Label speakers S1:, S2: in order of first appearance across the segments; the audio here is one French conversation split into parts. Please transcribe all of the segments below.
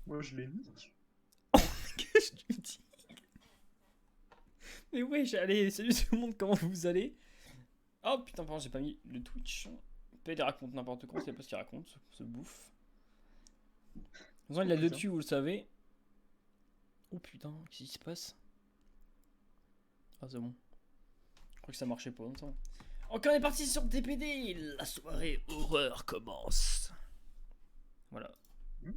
S1: Moi je l'ai mis.
S2: Qu'est-ce que tu dis? Mais wesh, allez, salut tout le monde, comment vous allez? Oh putain, pardon, j'ai pas mis le Twitch. Peut il raconte n'importe quoi, c'est pas ce qu'il raconte, ce bouffe. De toute façon,
S1: Oh
S2: il a deux
S1: putain.
S2: dessus, vous le savez. Oh putain, qu'est-ce qui se passe? Ah, c'est bon. Je crois que ça marchait pas longtemps. Ok, on est parti sur DPD. La soirée horreur commence. Voilà.
S1: Mmh.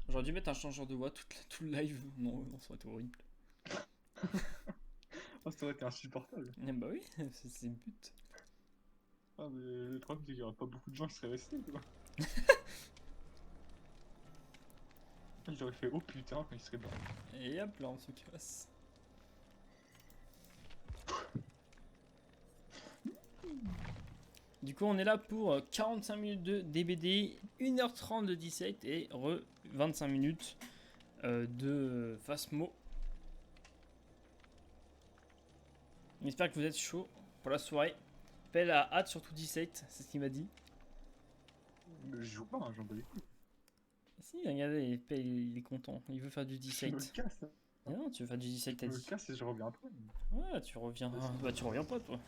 S2: J'aurais dû mettre un changeur de voix tout le live. Non, non, ça aurait été horrible.
S1: Oh, ça aurait été insupportable.
S2: Eh bah oui, c'est le but.
S1: Ah, mais le problème, c'est qu'il y aurait pas beaucoup de gens qui seraient restés, quoi. J'aurais fait oh putain quand ils seraient barrés.
S2: Et hop là, on se casse. Du coup, on est là pour 45 minutes de DBD, 1h30 de dissect et 25 minutes de Phasmo. J'espère que vous êtes chaud pour la soirée. Pelle a hâte, surtout dissect, c'est ce qu'il m'a dit.
S1: Mais je joue pas, hein, j'en bats les couilles.
S2: Si, regardez, Pelle il est content, il veut faire du
S1: Je me
S2: dissect.
S1: casse, hein.
S2: Ah non, tu veux faire du dissect, t'as
S1: Je me
S2: dit.
S1: casse et je reviens après.
S2: Ouais, tu reviens.
S1: Vas-y.
S2: Bah, tu reviens pas, toi.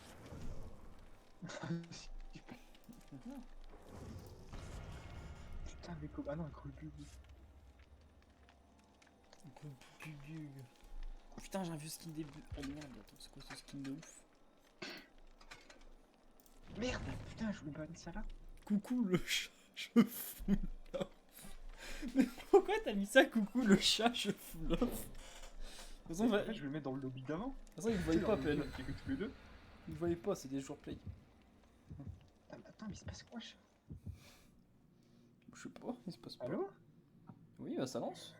S1: Putain, mais ah non, un gros bug.
S2: Putain, j'ai un vieux skin début. Oh merde, attends, c'est quoi ce skin de ouf?
S1: Merde, putain, je voulais ban ça là.
S2: Coucou le chat, je fous l'off. Mais pourquoi t'as mis ça, coucou le chat, je fous l'off? De toute façon,
S1: En fait, je vais le mettre dans le lobby d'avant.
S2: de toute façon, il ne voyait pas, Pelle.
S1: Qui écoute tous les deux.
S2: Il ne voyait pas, c'est des jours play.
S1: Attends, mais il se passe quoi, chat?
S2: Je sais pas, il se passe pas.
S1: Allô?
S2: Oui, bah ça lance.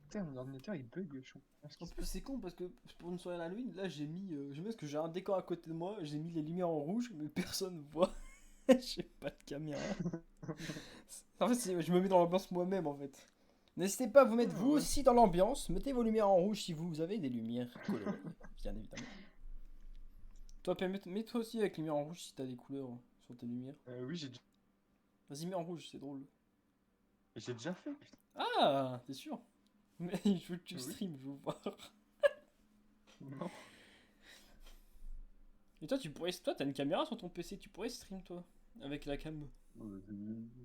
S1: Putain, mon ordinateur il bug, je comprends pas ce qui
S2: En
S1: se
S2: plus,
S1: passe.
S2: c'est con parce que pour une soirée Halloween, là j'ai mis. J'aime bien parce que j'ai un décor à côté de moi, j'ai mis les lumières en rouge, mais personne voit. J'ai pas de caméra. En fait, je me mets dans l'ambiance moi-même en fait. N'hésitez pas à vous mettre vous aussi dans l'ambiance. Mettez vos lumières en rouge si vous avez des lumières colorées, bien évidemment. Toi, mets-toi aussi avec lumière en rouge si t'as des couleurs sur tes lumières.
S1: Oui,
S2: Vas-y, mets en rouge, c'est drôle.
S1: j'ai déjà fait, putain.
S2: Ah, t'es sûr? Mais je veux que tu
S1: Oui.
S2: stream, je veux voir.
S1: Non.
S2: Et toi, toi, t'as une caméra sur ton PC, tu pourrais stream toi, avec la cam.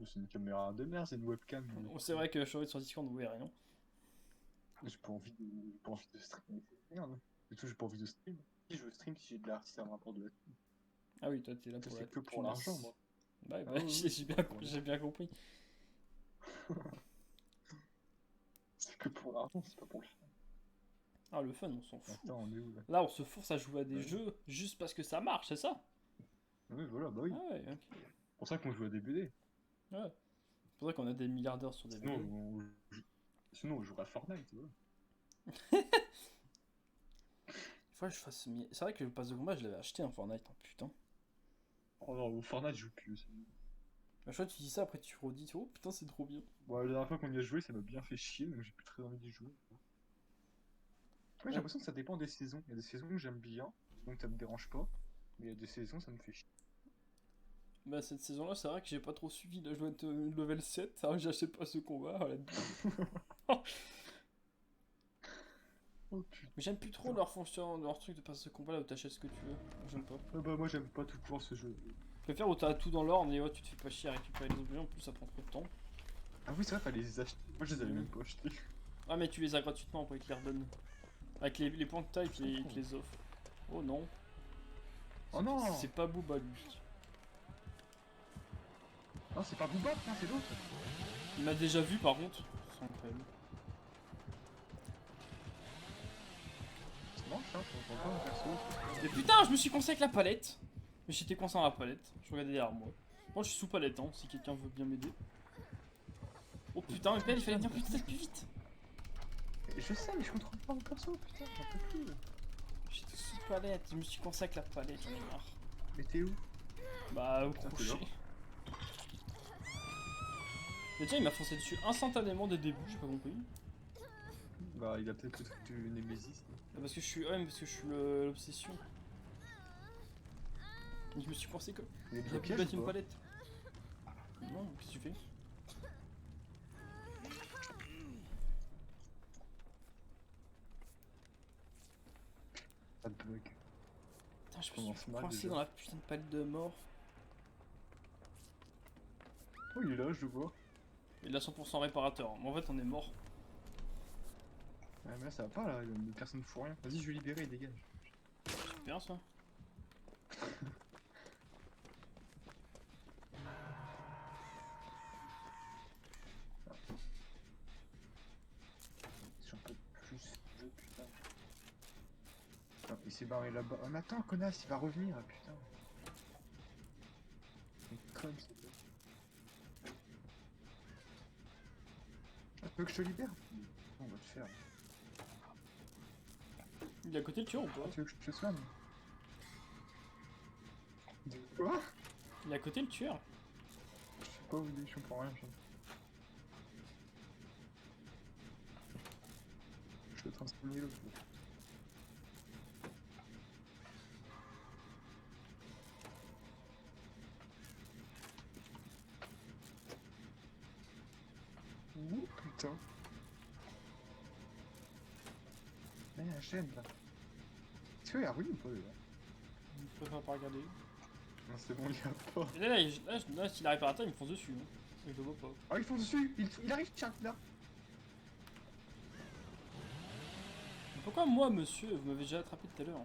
S1: C'est une caméra de merde, c'est une webcam.
S2: Oh, c'est vrai que je suis sur Discord, vous verrez, non?
S1: J'ai pas envie de stream. Merde. Et tout, j'ai pas envie de stream. Si je veux stream, si j'ai de l'artiste à me rapport de la thune.
S2: Ah oui, toi, t'es là
S1: Ça,
S2: pour la
S1: c'est que pour
S2: tunasse.
S1: l'argent, moi.
S2: Ouais,
S1: Ah
S2: bah,
S1: oui,
S2: j'ai bien compris.
S1: c'est que pour l'argent, c'est pas pour le fun.
S2: Ah, le fun, on s'en fout.
S1: Attends, on est où là?
S2: Là, on se force à jouer à des
S1: Ouais.
S2: jeux juste parce que ça marche, c'est ça?
S1: Oui, voilà, bah oui.
S2: Ah ouais, ok.
S1: C'est pour ça qu'on joue à des BD.
S2: Ouais. C'est pour ça qu'on a des milliardaires sur des
S1: Sinon,
S2: BD.
S1: Sinon, on jouerait à Fortnite, tu vois.
S2: Il faut que je fasse. C'est vrai que le pass de combat, je l'avais acheté en Fortnite, hein, putain.
S1: Oh non, au Fortnite, je joue plus.
S2: À chaque fois que tu dis ça, après tu redis, oh putain, c'est trop bien.
S1: Bon, la dernière fois qu'on y a joué, ça m'a bien fait chier, donc j'ai plus très envie d'y jouer. Ouais, j'ai l'impression que ça dépend des saisons. Il y a des saisons que j'aime bien, donc ça me dérange pas. Mais il y a des saisons, ça me fait chier.
S2: Bah, cette saison-là, c'est vrai que j'ai pas trop suivi. Là, je dois être level 7. Alors, j'achète pas ce combat. Voilà.
S1: Oh putain.
S2: Mais j'aime plus trop leur fonction, leur truc de passe de combat là où t'achètes ce que tu veux. J'aime pas.
S1: Ah bah, moi, j'aime pas tout court ce jeu.
S2: Je préfère où t'as tout dans l'ordre et ouais, tu te fais pas chier à récupérer les objets. En plus, ça prend trop de temps.
S1: Ah oui, c'est vrai, fallait les acheter. Moi, je les avais même pas achetés.
S2: Ah, mais tu les as gratuitement pour qu'ils te les redonnent. Avec les points que t'as, ils te les offrent. Oh non.
S1: Oh non.
S2: C'est pas Booba lui.
S1: Non, c'est pas Booba, putain, c'est l'autre.
S2: Il m'a déjà vu par contre. C'est incroyable.
S1: C'est marrant, ça, on voit pas mon perso.
S2: Mais putain, je me suis coincé avec la palette. Mais j'étais coincé dans la palette. Je regardais derrière moi. Moi, je suis sous palette, hein, si quelqu'un veut bien m'aider. Oh putain, mais il fallait venir plus vite.
S1: Je sais, mais je contrôle pas mon perso, putain, j'en peux plus.
S2: J'étais sous palette, je me suis coincé avec la palette, j'en ai marre.
S1: Mais t'es où?
S2: Bah, au
S1: Putain, t'es
S2: crochet.
S1: là.
S2: Mais tiens, il m'a foncé dessus instantanément dès le début, j'ai pas compris.
S1: Bah, il a peut-être le truc du Nemesis.
S2: Parce que je suis. Ouais, mais parce que je suis l'obsession. Je me suis coincé comme.
S1: Il y a
S2: J'ai
S1: des
S2: pu
S1: pièges
S2: battre
S1: ou
S2: une
S1: pas?
S2: palette. Non, qu'est-ce que tu fais?
S1: Pas de bug.
S2: Putain, je me
S1: Commence
S2: suis
S1: mal,
S2: coincé
S1: déjà.
S2: dans la putain de palette de mort.
S1: Oh, il est là, je le vois.
S2: Il a 100% réparateur. Mais en fait, on est mort.
S1: Ouais, mais là, ça va pas, là. Personne ne fout rien. Vas-y, je vais libérer, il dégage.
S2: C'est bien ça.
S1: J'en peux plus. Je, putain. Ah, il s'est barré là-bas. Oh, mais attends, connasse, il va revenir, putain. Mais comme ça. Ah, tu veux que je te libère? On va te faire.
S2: Il est à côté le tueur ou
S1: Ah,
S2: pas?
S1: tu veux que je te soigne? De quoi?
S2: Il est à côté le tueur.
S1: Je sais pas où il est, je comprends rien. Je vais transformer l'autre. Ouh, putain. Là, il y a un chêne là. Est-ce qu'il y a ruine ou pas là?
S2: Je préfère pas regarder.
S1: Non, c'est bon, il y a pas.
S2: Et là, s'il a réparateur, il me fonce dessus. Hein. Je le vois pas.
S1: Ah, ils font dessus! Il arrive, tiens, là!
S2: Mais pourquoi moi, monsieur, vous m'avez déjà attrapé tout à l'heure?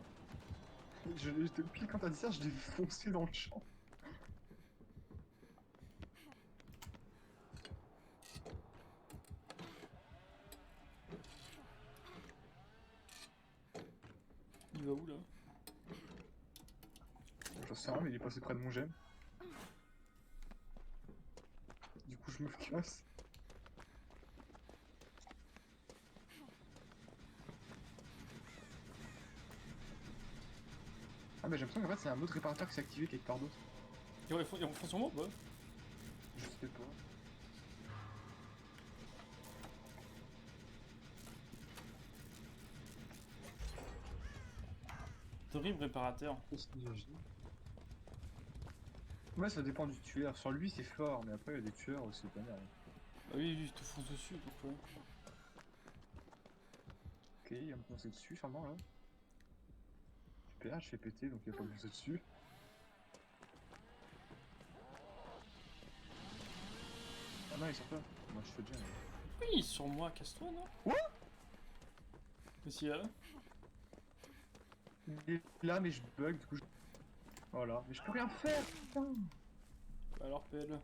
S1: Depuis quand t'as dit ça, je l'ai foncé dans le champ.
S2: Il va où là?
S1: J'en sais rien, mais il est passé près de mon gemme. Du coup, je me casse. Ah, mais j'ai l'impression qu'en fait, c'est un autre réparateur qui s'est activé quelque part d'autre.
S2: Il fonce sur moi ou pas?
S1: Je sais pas.
S2: Terrible réparateur.
S1: Ouais, ça dépend du tueur. Sur lui, c'est fort, mais après, il y a des tueurs aussi, pas mal.
S2: Ah oui, lui, il te fonce dessus, pourquoi?
S1: Ok, il va me foncer dessus, sûrement, là. Super, je fais péter, donc il va pas me foncer dessus. Ah non, il sort pas. Moi, je fais déjà.
S2: Oui, sur moi, casse-toi, non?
S1: What?
S2: Qu'est-ce qu'il y a là?
S1: Il est là, mais je bug, du coup, je... Voilà. Mais je peux rien faire, putain.
S2: Bah alors, PL.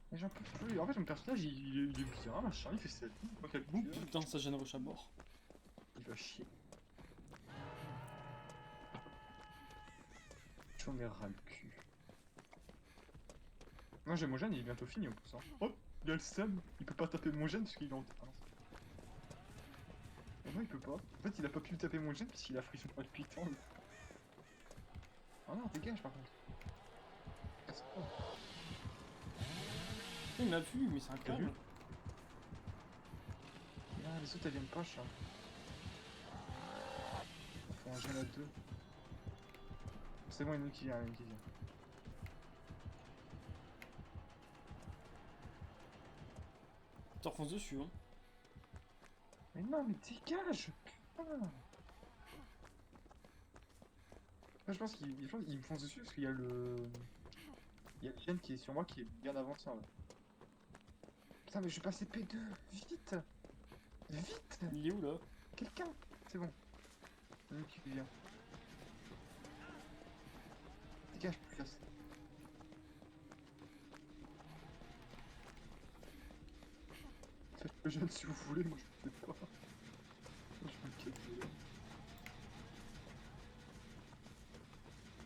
S1: Mais j'en peux plus. En fait, mon personnage, il est bien, machin, il fait sa vie. Moi, quel
S2: Ouh,
S1: tueur.
S2: putain, ça gêne Roche à mort.
S1: Il va chier. J'en ai ras le cul. Non, j'ai mon gène, il est bientôt fini en plus. Hein. Oh, il a le seum. Il peut pas taper mon gène parce qu'il est en... Ah, non. Et non, il peut pas. En fait, il a pas pu taper mon gène parce qu'il a frisson palpitant. Lui. Oh non, dégage par contre. Casse-toi.
S2: Il m'a vu, mais c'est incroyable.
S1: Ah, les autres elles viennent pas, chat. Faut un gène à deux. C'est bon, il y en a une qui vient, il y en a une qui vient.
S2: Tu refonces dessus, hein.
S1: Mais non, mais dégage! Putain! Là, je pense qu'il me fonce dessus parce qu'il y a le... Il y a le gène qui est sur moi qui est bien avancé là. Putain, mais je suis passé P2! Vite! Vite!
S2: Il est où là?
S1: Quelqu'un! C'est bon. Il y en a une qui vient. Dégage, plus casse. Faites le jeune si vous voulez, moi je le fais pas. Je me casse.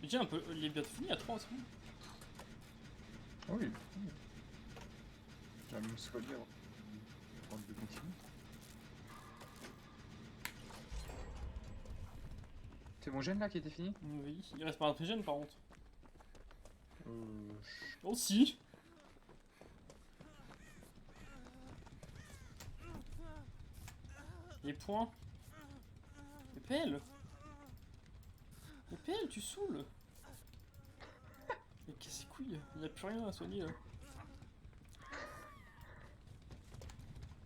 S2: Mais tiens, un peu, il est bientôt fini à 3 c'est bon.
S1: Ah oui. J'ai même soigné avant de continuer. C'est mon gène là qui était fini?
S2: Oui, il reste pas un trigène par contre.
S1: Euh...
S2: Oh si! Les points. Les pelles. Les pelles, tu saoules. couilles, il a plus rien à soigner là.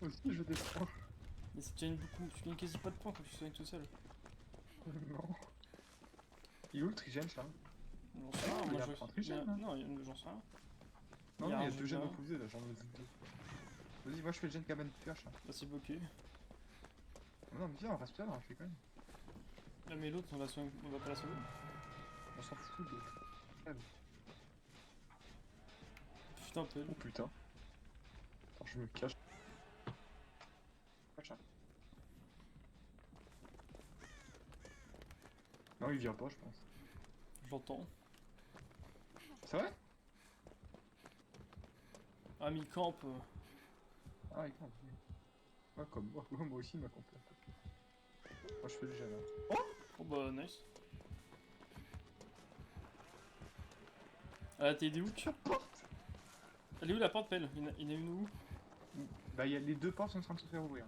S1: Moi aussi, je descends.
S2: Mais tu gagnes beaucoup, tu gagnes quasi pas de points quand tu soignes tout seul.
S1: Non. Il est où le trigène, ça?
S2: J'en sais rien,
S1: il
S2: moi
S1: a
S2: je.
S1: pris un trigène, hein.
S2: Non, j'en sais rien.
S1: Non,
S2: Il y a
S1: non, il y
S2: un
S1: a
S2: jeu
S1: deux gènes
S2: là.
S1: opposés, là, j'en ai deux. Vas-y, moi je fais le gène cabane de pioche. Hein.
S2: Là c'est bloqué.
S1: Non, mais viens, on reste là, on le fait quand même.
S2: Ah, mais l'autre, on va pas la sauver.
S1: On s'en fout de. Crève.
S2: Putain, Pelle.
S1: Oh putain. Attends, je me cache. Cache, hein. Non, il vient pas, je pense.
S2: J'entends.
S1: C'est vrai?
S2: Ah, mi-camp.
S1: Ah, il campe. Ouais, comme moi, moi aussi, il m'a campé. Moi, je fais le gène. Hein.
S2: Oh bah, nice. Ah, t'es où tu? Elle est où la porte, Pelle? Il y en a une où?
S1: Bah, il y a les deux portes sont en train de se faire ouvrir.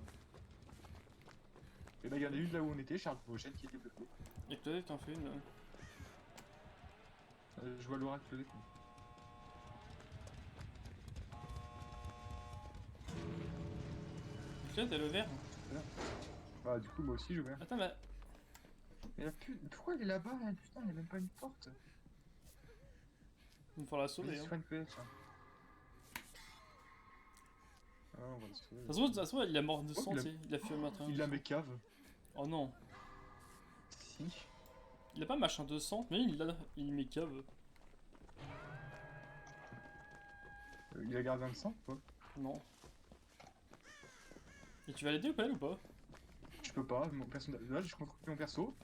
S1: Et bah, il y en a une là où on était, Charles Vogel qui était bloqué.
S2: Et Claudette t'en fais une.
S1: Je vois l'oracle Claudette.
S2: Claudette, elle est au vert.
S1: Bah, du coup, moi aussi, je vais.
S2: Attends, mais.
S1: Mais la pourquoi elle est là-bas, elle? Putain, il y a même pas une porte.
S2: Il faut la sauver.
S1: Vas-y,
S2: Hein.
S1: soigne PH. Hein. Ah, on va le sauver.
S2: De toute façon, il est mort de sang,
S1: il a-
S2: tu sais. Il a fait un matin.
S1: Il a mes caves.
S2: Oh non.
S1: Si.
S2: Il a pas machin de sang, mais il met cave.
S1: Il a gardé un de sang, quoi.
S2: Non. Et tu vas l'aider ou pas, elle, ou pas?
S1: Je peux pas, mon perso. Là, je contrôle mon perso.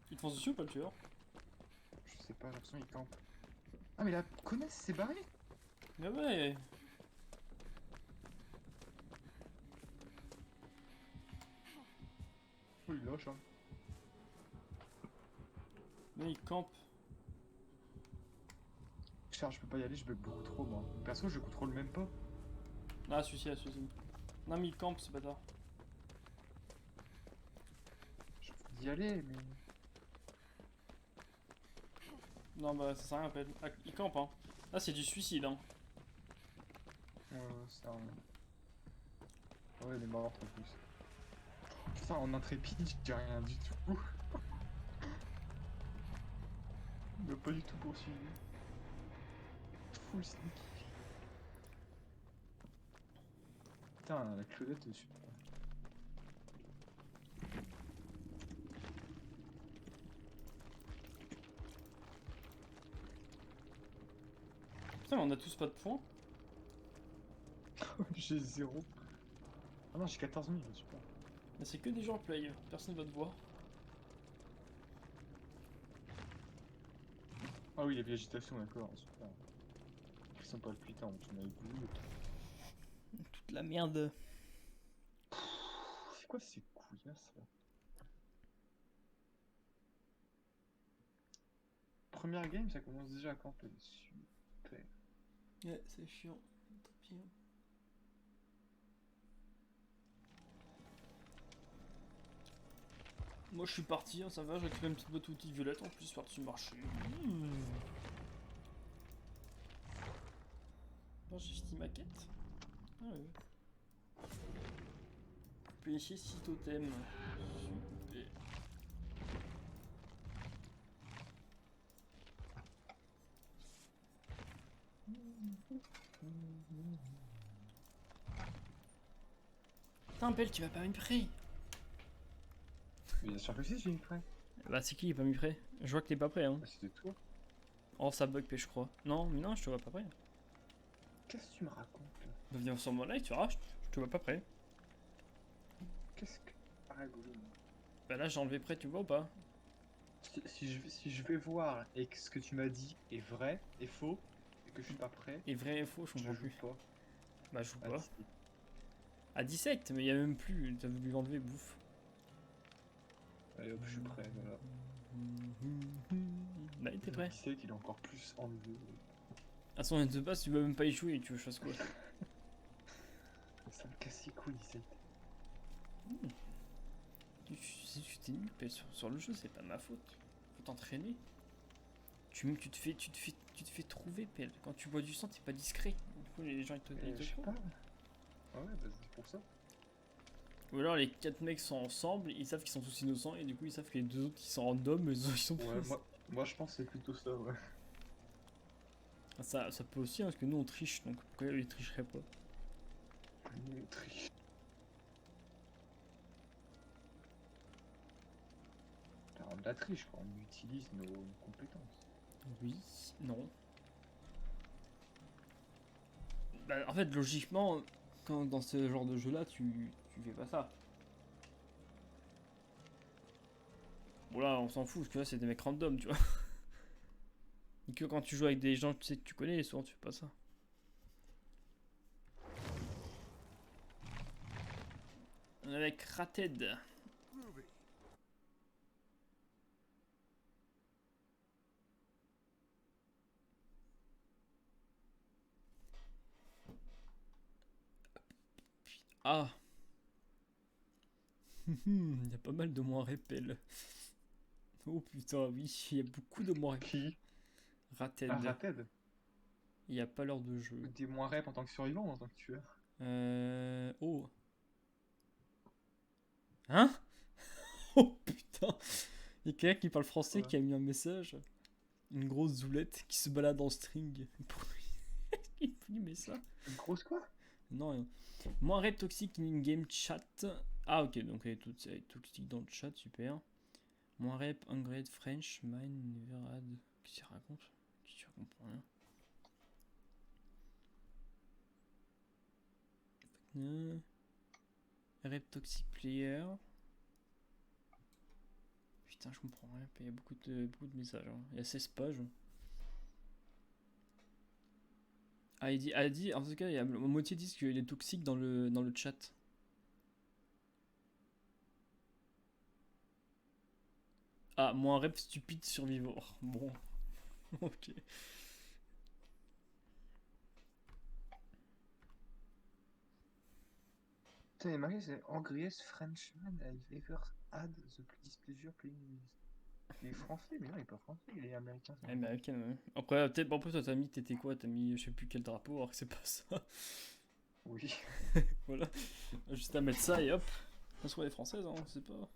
S2: Il te fonce dessus ou pas le tueur?
S1: Je sais pas, j'ai l'impression qu'il campe. Ah, mais la connaisse s'est barrée.
S2: Mais ouais.
S1: Oh, il lâche, hein.
S2: Mais il campe.
S1: Charles, je peux pas y aller, je bug beaucoup trop, moi. Perso, je contrôle même pas.
S2: Ah, celui-ci. Non, mais il campe, c'est bâtard.
S1: J'ai envie d'y aller, mais.
S2: Non, bah, ça sert à rien, Pelle. Ah, il campe, hein. Là, c'est du suicide, hein.
S1: C'est un. Ouais, elle est morte en plus. Putain, en intrépide, j'ai rien du tout. Il m'a pas du tout poursuivi. Full sneak. Putain, la Claudette est super.
S2: Putain, mais on a tous pas de points.
S1: J'ai 0. Ah non, j'ai 14 000, super.
S2: Mais c'est que des gens play, personne va te voir.
S1: Ah oui, il y avait l'agitation, d'accord, super. Ils sont pas le putain, on avait vu.
S2: Toute la merde.
S1: C'est quoi ces couillasses là? Première game, ça commence déjà à camper. Super.
S2: Ouais, c'est chiant. Tant pis. Hein. Moi je suis parti, hein, ça va, j'ai récupéré une petite boîte outils violette en plus par-dessus le marché. Bon, j'ai fini ma quête. Ah ouais. Pêcher 6 totems. Super. Putain, Pelle, tu vas pas me prêt.
S1: Bien sûr que si, j'ai une prêt.
S2: Bah, c'est qui qui est pas mis prêt? Je vois que t'es pas prêt, hein.
S1: Bah, c'était toi.
S2: Oh, ça bug, je crois. Non, mais non, je te vois pas prêt.
S1: Qu'est-ce que tu me racontes là?
S2: Bah, viens sur mon live, tu verras, je te vois pas prêt.
S1: Qu'est-ce que. Ah, Gollum.
S2: Bah, là, j'ai enlevé prêt, tu vois ou pas?
S1: Si je vais voir et que ce que tu m'as dit est vrai, est faux, et que je suis pas prêt,
S2: Et vrai et faux, je
S1: je
S2: comprends
S1: joue
S2: plus.
S1: pas.
S2: Bah, je joue
S1: Ah,
S2: pas.
S1: si.
S2: À 17, mais il y a même plus, t'as voulu l'enlever, bouffe.
S1: Allez hop, je suis prêt, voilà.
S2: Bah, t'es prêt.
S1: 17, il est encore plus enlevé.
S2: À son de base, tu vas même pas échouer, tu veux que je fasse quoi?
S1: Ça me casse les couilles, 17.
S2: Si tu t'es nul, sur le jeu, c'est pas ma faute. Faut t'entraîner. tu te fais trouver, Pelle. Quand tu bois du sang, t'es pas discret. Du coup, les gens, ils te
S1: Je sais
S2: font.
S1: pas. Ah ouais, bah c'est pour ça.
S2: Ou alors, les 4 mecs sont ensemble, ils savent qu'ils sont tous innocents, et du coup, ils savent que les 2 autres, ils sont random, mais les autres, ils sont
S1: Ouais,
S2: pas.
S1: moi je pense que c'est plutôt ça, ouais.
S2: Ça peut aussi, hein, parce que nous, on triche, donc pourquoi ils tricheraient pas?
S1: Triche. On de la triche quand on utilise nos compétences.
S2: Oui, non. Bah, en fait, logiquement, quand dans ce genre de jeu-là, tu fais pas ça. Bon là, on s'en fout, parce que là, c'est des mecs random, tu vois. Et que quand tu joues avec des gens tu sais que tu connais, souvent tu fais pas ça. On est avec Rated. Ah. Il y a pas mal de moins répel. Oh putain, oui, il y a beaucoup de moins répel.
S1: Qui?
S2: Rated.
S1: Ah, Rated.
S2: Il n'y a pas l'heure de jeu.
S1: Des moins rep en tant que survivant ou en tant que tueur?
S2: Oh. Hein? Oh putain. Il y a quelqu'un qui parle français
S1: Ouais.
S2: qui a mis un message. Une grosse zoulette qui se balade en string. Pourquoi il met ça?
S1: Une grosse quoi?
S2: Non, rien. Moins rep toxique in-game chat. Ah ok, donc elle est toxique dans le chat, super. Moins rep, upgrade, French, mine, never had. Qu'est-ce qu'il raconte? Qu'est-ce qu'il comprend rien. Rep toxic player. Putain, je comprends rien. Il y a beaucoup de messages. Hein. Il y a 16 pages. Ah, il dit, en tout cas, il y a moitié disent qu'il est toxique dans le chat. Ah, moins rep stupide survivor. Bon, ok.
S1: Putain, il est marqué, c'est Angriès Frenchman, I've ever had the displeasure playing with. Il est français, mais non, il est pas français, il est américain. ça.
S2: Américaine, ouais. Après, peut-être, en plus, toi, t'as mis, t'étais quoi? T'as mis, je sais plus quel drapeau, alors que c'est pas ça.
S1: Oui.
S2: Voilà. Juste à mettre ça et hop. On se voit les françaises, hein, c'est pas.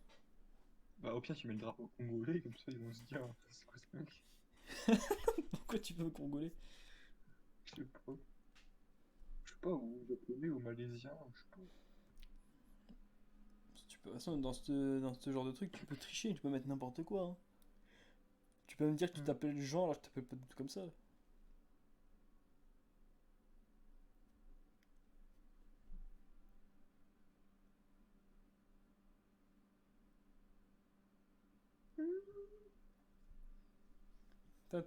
S1: Bah, au pire, tu mets le drapeau congolais, comme ça, ils vont se dire, c'est quoi ce mec?
S2: Pourquoi tu veux congolais?
S1: Je sais pas. Je sais pas, ou japonais ou malaisien, je sais pas.
S2: Tu peux, de toute façon, dans ce genre de truc, tu peux tricher, tu peux mettre n'importe quoi. Hein. Tu peux me dire que tu t'appelles Jean alors que tu t'appelles pas du tout comme ça.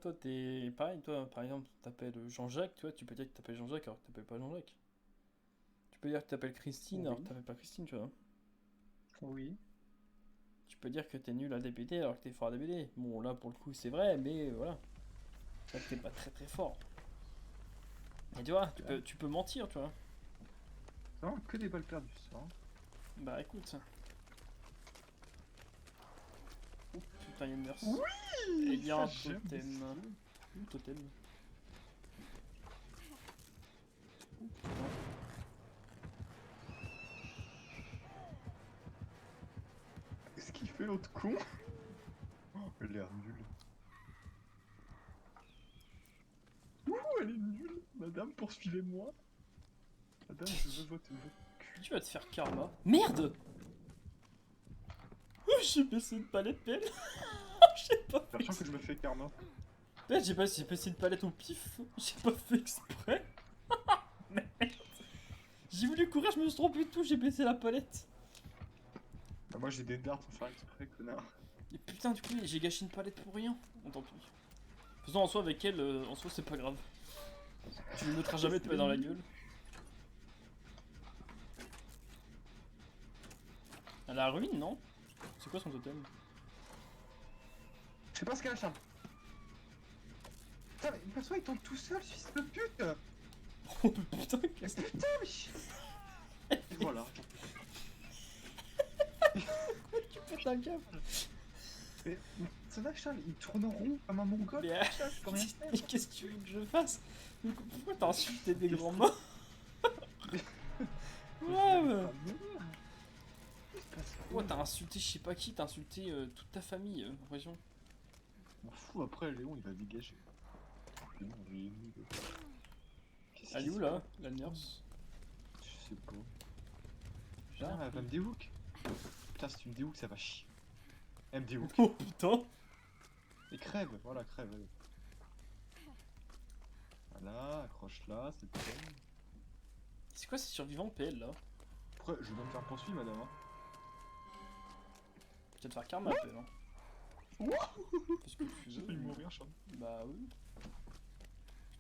S2: Toi, t'es pareil, toi, par exemple, tu t'appelles Jean-Jacques, tu vois, tu peux dire que tu t'appelles Jean-Jacques alors que tu t'appelles pas Jean-Jacques. Tu peux dire que tu t'appelles Christine alors que tu t'appelles pas Christine, tu vois.
S1: Oui.
S2: Tu peux dire que t'es nul à DBD alors que t'es fort à DBD. Bon, là, pour le coup, c'est vrai, mais voilà. Là, t'es pas très très fort. Et tu vois, tu peux mentir, tu vois.
S1: C'est vraiment que des balles perdues, ça. Hein.
S2: Bah écoute. Oh putain, il y a une nurse.
S1: Oui.
S2: Et il y a un
S1: ça, j'aime
S2: totem.
S1: ça.
S2: Où totem?
S1: Qu'est-ce qu'il fait l'autre con? Oh, elle a l'air nulle. Ouh, elle est nulle. Madame, poursuivez-moi. Madame, je veux votre cul.
S2: Tu vas te faire karma. Merde! Oh, j'ai baissé une palette pelle. J'ai pas
S1: J'ai l'impression que je me fais karma.
S2: fait. J'ai baissé une palette au pif. J'ai pas fait exprès. Merde. J'ai voulu courir, je me suis trompé de tout, j'ai baissé la palette.
S1: Bah, moi j'ai des dards pour faire exprès, connard.
S2: Et putain, du coup, j'ai gâché une palette pour rien. Bon, tant pis. De toute façon, en soi, avec elle, en soi, c'est pas grave. Tu lui mettras jamais de palette dans la gueule. Elle a la ruine, non? C'est quoi son totem?
S1: Je sais pas ce qu'elle a. Putain, mais perso il tombe tout seul, fils de pute.
S2: Oh putain, qu'est-ce que
S1: Putain, mais... Et voilà.
S2: tu pètes un câble?
S1: Mais, personnage, ça, il tourne en rond comme un mongol.
S2: Mais,
S1: Ça, je peux rien faire.
S2: mais qu'est-ce que tu veux que je fasse? Mais pourquoi t'as insulté des grands mots? Ouais, mais... Pourquoi t'as insulté je sais pas qui? T'as insulté toute ta famille, j'ai l'impression.
S1: On fout après, Léon, il va dégager. Léon, il est nul. Qu'est-ce
S2: Elle est
S1: qu'il
S2: où
S1: se
S2: là,
S1: passe?
S2: la nurse?
S1: Je sais pas.
S2: J'ai
S1: Ah,
S2: rien
S1: elle va me déhook. Putain, si tu me déhook, ça va chier. Elle me déhook.
S2: Oh putain!
S1: Et crève, voilà, crève, allez. Voilà, accroche-la, c'est bon.
S2: C'est quoi ces survivants PL là?
S1: Après, je vais me faire poursuivre, madame. Hein.
S2: Tu vas te faire karma PL hein? Qu'est-ce que tu
S1: J'ai
S2: veux?
S1: failli mourir, Charles.
S2: Bah oui.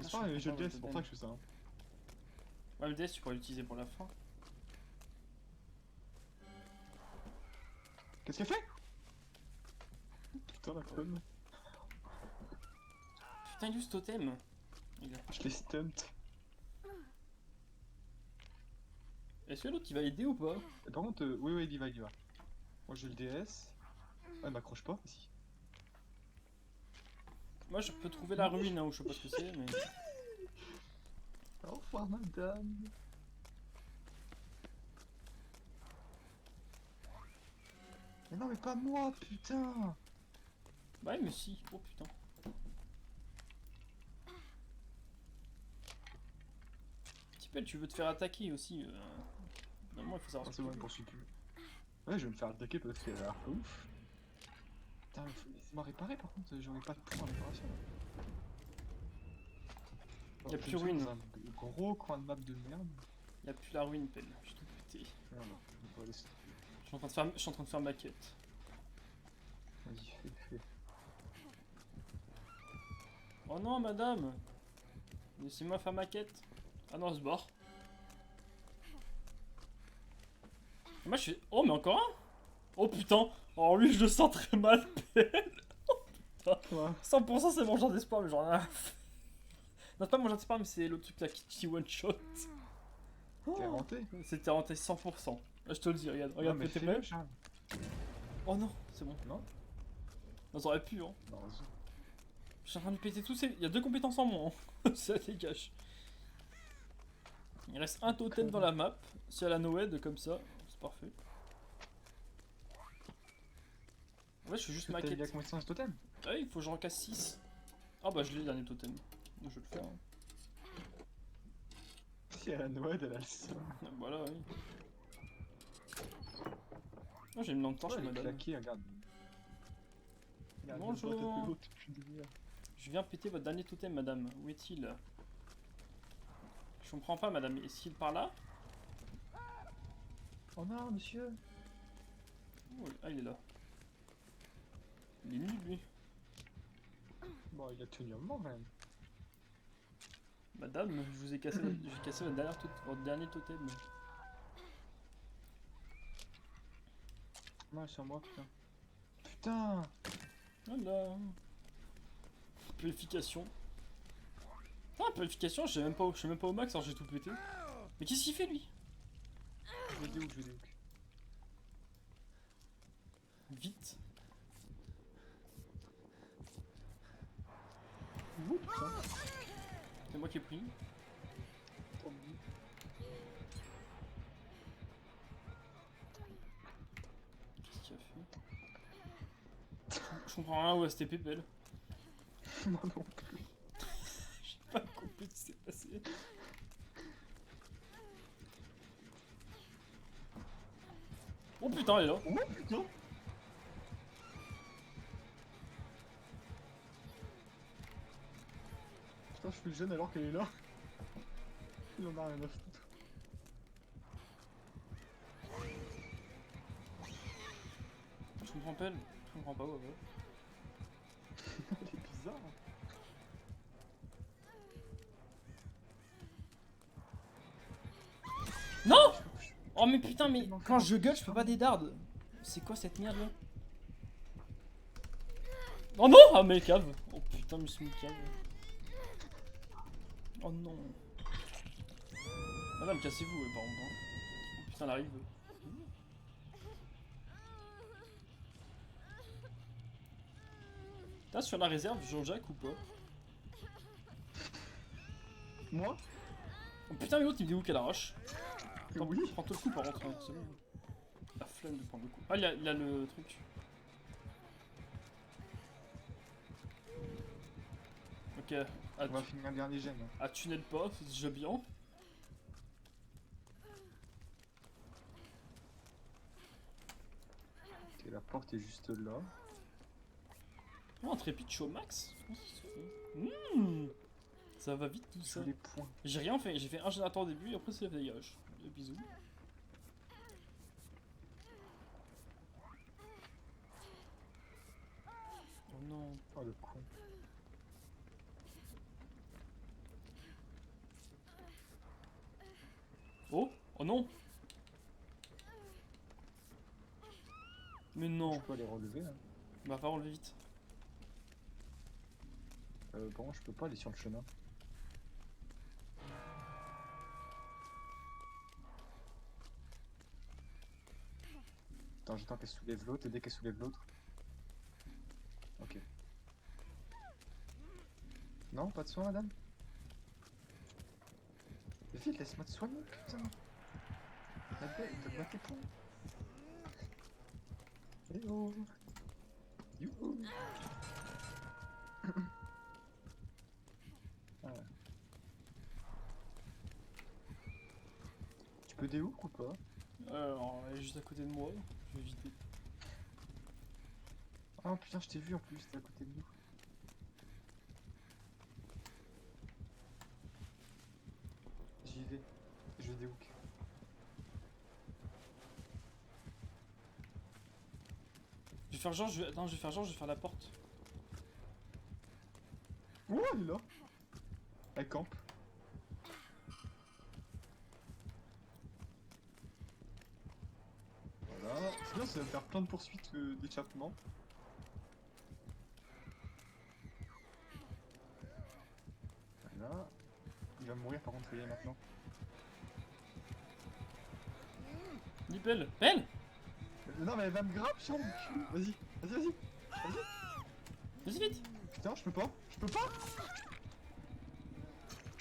S1: C'est
S2: Ah,
S1: pas
S2: je
S1: un jeu de
S2: comprends,
S1: DS, c'est pour ça que je fais ça. Hein.
S2: Ouais, le DS tu pourrais l'utiliser pour la fin.
S1: Qu'est-ce qu'elle fait? Putain, la conne.
S2: Putain, il est où ce totem?
S1: Je l'ai stunt.
S2: Est-ce que l'autre il va aider ou pas?
S1: Et par contre, oui, oui, il y va. Moi j'ai le DS. Ah, elle m'accroche pas, si.
S2: Moi je peux trouver la ruine hein, ou je sais pas ce que c'est mais...
S1: Au revoir, madame. Mais non, mais pas moi, putain.
S2: Bah ouais mais si, oh putain. Tipel tu veux te faire attaquer aussi. Normalement il faut savoir
S1: Ah,
S2: ce
S1: c'est
S2: que
S1: bon,
S2: tu
S1: il
S2: veux.
S1: poursuit plus. Ouais, je vais me faire attaquer parce qu'elle a l'air pas ouf. Putain, laissez-moi réparer par contre, j'aurais pas de points en réparation.
S2: Y a
S1: Je
S2: plus
S1: me trouve
S2: ruine.
S1: dans un gros coin de map de merde.
S2: Y'a plus la ruine Pel, je suis tout pété.
S1: Merde, on va laisser.
S2: Je suis en train de faire ma quête.
S1: Vas-y, fais.
S2: Oh non madame! Laissez-moi faire ma quête. Ah non, elle se barre. Et moi je fais... Oh mais encore un? Oh putain! Alors lui je le sens très mal Pel. Oh putain!
S1: Quoi?
S2: 100% c'est mon genre d'espoir mais genre... Non c'est pas mon genre d'espoir mais c'est l'autre truc là qui one shot.
S1: T'es renté?
S2: C'était renté 100%. Là, je te le dis, regarde,
S1: Non,
S2: regarde,
S1: mais
S2: t'es
S1: fais-le,
S2: prêt?
S1: Charles.
S2: Oh non, c'est bon.
S1: Non?
S2: Non, ça aurait pu, hein.
S1: Non, vas-y.
S2: Je suis en train de péter tous ces... Il y a 2 compétences en moins, hein. Ça dégage. Il reste un totem dans la map. Si elle a Noed comme ça, c'est parfait. Ouais, je fais juste ma
S1: T'as
S2: quête.
S1: la connaissance totem?
S2: Ah oui, il faut que j'en casse 6. Ah bah je l'ai le dernier totem. Donc je vais le faire. Hein.
S1: Si elle a Noël, elle a le seum.
S2: Voilà, oui. Oh, j'ai une lampe torche,
S1: Elle est
S2: madame.
S1: claquée, regarde. Regarde,
S2: Bonjour.
S1: elle doit taper l'autre depuis une demi-heure.
S2: Je viens péter votre dernier totem, madame. Où est-il? Je comprends pas, madame. Est-il par là?
S1: Oh non, monsieur.
S2: Oh, ah, il est là. Il est nul, lui.
S1: Bon, il a tenu un moment quand même.
S2: Madame, je vous ai cassé, j'ai cassé votre dernier totem.
S1: Non, sur moi, putain. Putain.
S2: Voilà. Purification. Ah, purification, je sais même pas au max, alors j'ai tout pété. Mais qu'est-ce qu'il fait, lui?
S1: Je vais déhook, je vais déhook.
S2: Vite.
S1: Ouh, putain.
S2: C'est moi qui ai pris.
S1: Trop mignon.
S2: Qu'est-ce qu'il a fait? Je comprends rien où STP pelle.
S1: Moi non plus.
S2: J'ai pas compris ce qui s'est passé. Oh putain, elle est là.
S1: Oh putain. Putain, je suis jeune alors qu'elle est là. Il en a rien à foutre.
S2: Je comprends pas, je comprends pas, ouais.
S1: Elle est bizarre.
S2: Non! Oh mais putain, mais quand je gueule, je peux pas des dards. C'est quoi cette merde là? Oh non! Ah mais cave! Oh putain, mais je suis mis cave. Oh non! Madame, cassez-vous, par contre. Hein. Oh putain, elle arrive. Là, sur la réserve, Jean-Jacques ou pas?
S1: Moi?
S2: Oh putain, mais l'autre il me dit où qu'elle arrache. Attends,
S1: Oui.
S2: prends tout le coup par contre, hein, c'est bon. La flemme de prendre le coup. Ah, il a le truc. Ok,
S1: On va finir un dernier gemme. Hein.
S2: à tunnel pas, c'est déjà bien.
S1: Ok, la porte est juste là.
S2: Oh, un trépide chaud max. Comment ça se fait? Ça va vite tout ça.
S1: Sur les points.
S2: J'ai rien fait, j'ai fait un générateur au début et après c'est la dégage. Bisous. Oh non.
S1: Oh le con.
S2: Oh, oh non. Mais
S1: Je
S2: non.
S1: peux les relever. Hein.
S2: Bah va relever vite.
S1: Par contre, je peux pas aller sur le chemin. Attends, j'attends qu'elle soulève l'autre et dès qu'elle soulève l'autre. Ok. Non, pas de soin, madame. Vite, laisse-moi te soigner, putain. La belle, donne-moi tes points. Eh oh. Youhou. Ah. Tu peux déhook ou pas?
S2: Alors, elle est juste à côté de moi. Je vais éviter.
S1: Ah putain, je t'ai vu en plus, t'es à côté de nous. J'y vais. Je vais déhook.
S2: Je vais faire genre, attends, je vais faire genre, je vais faire la porte.
S1: Oh, elle est là. Elle campe. Voilà. C'est bien, ça va me faire plein de poursuites d'échappement. Voilà. Il va mourir par contre, ça y est, maintenant.
S2: Dis Belle. Belle.
S1: Non mais elle va me grapper sur le cul. Vas-y, vas-y, vas-y.
S2: Vas-y vite.
S1: Putain, je peux pas. Je peux pas.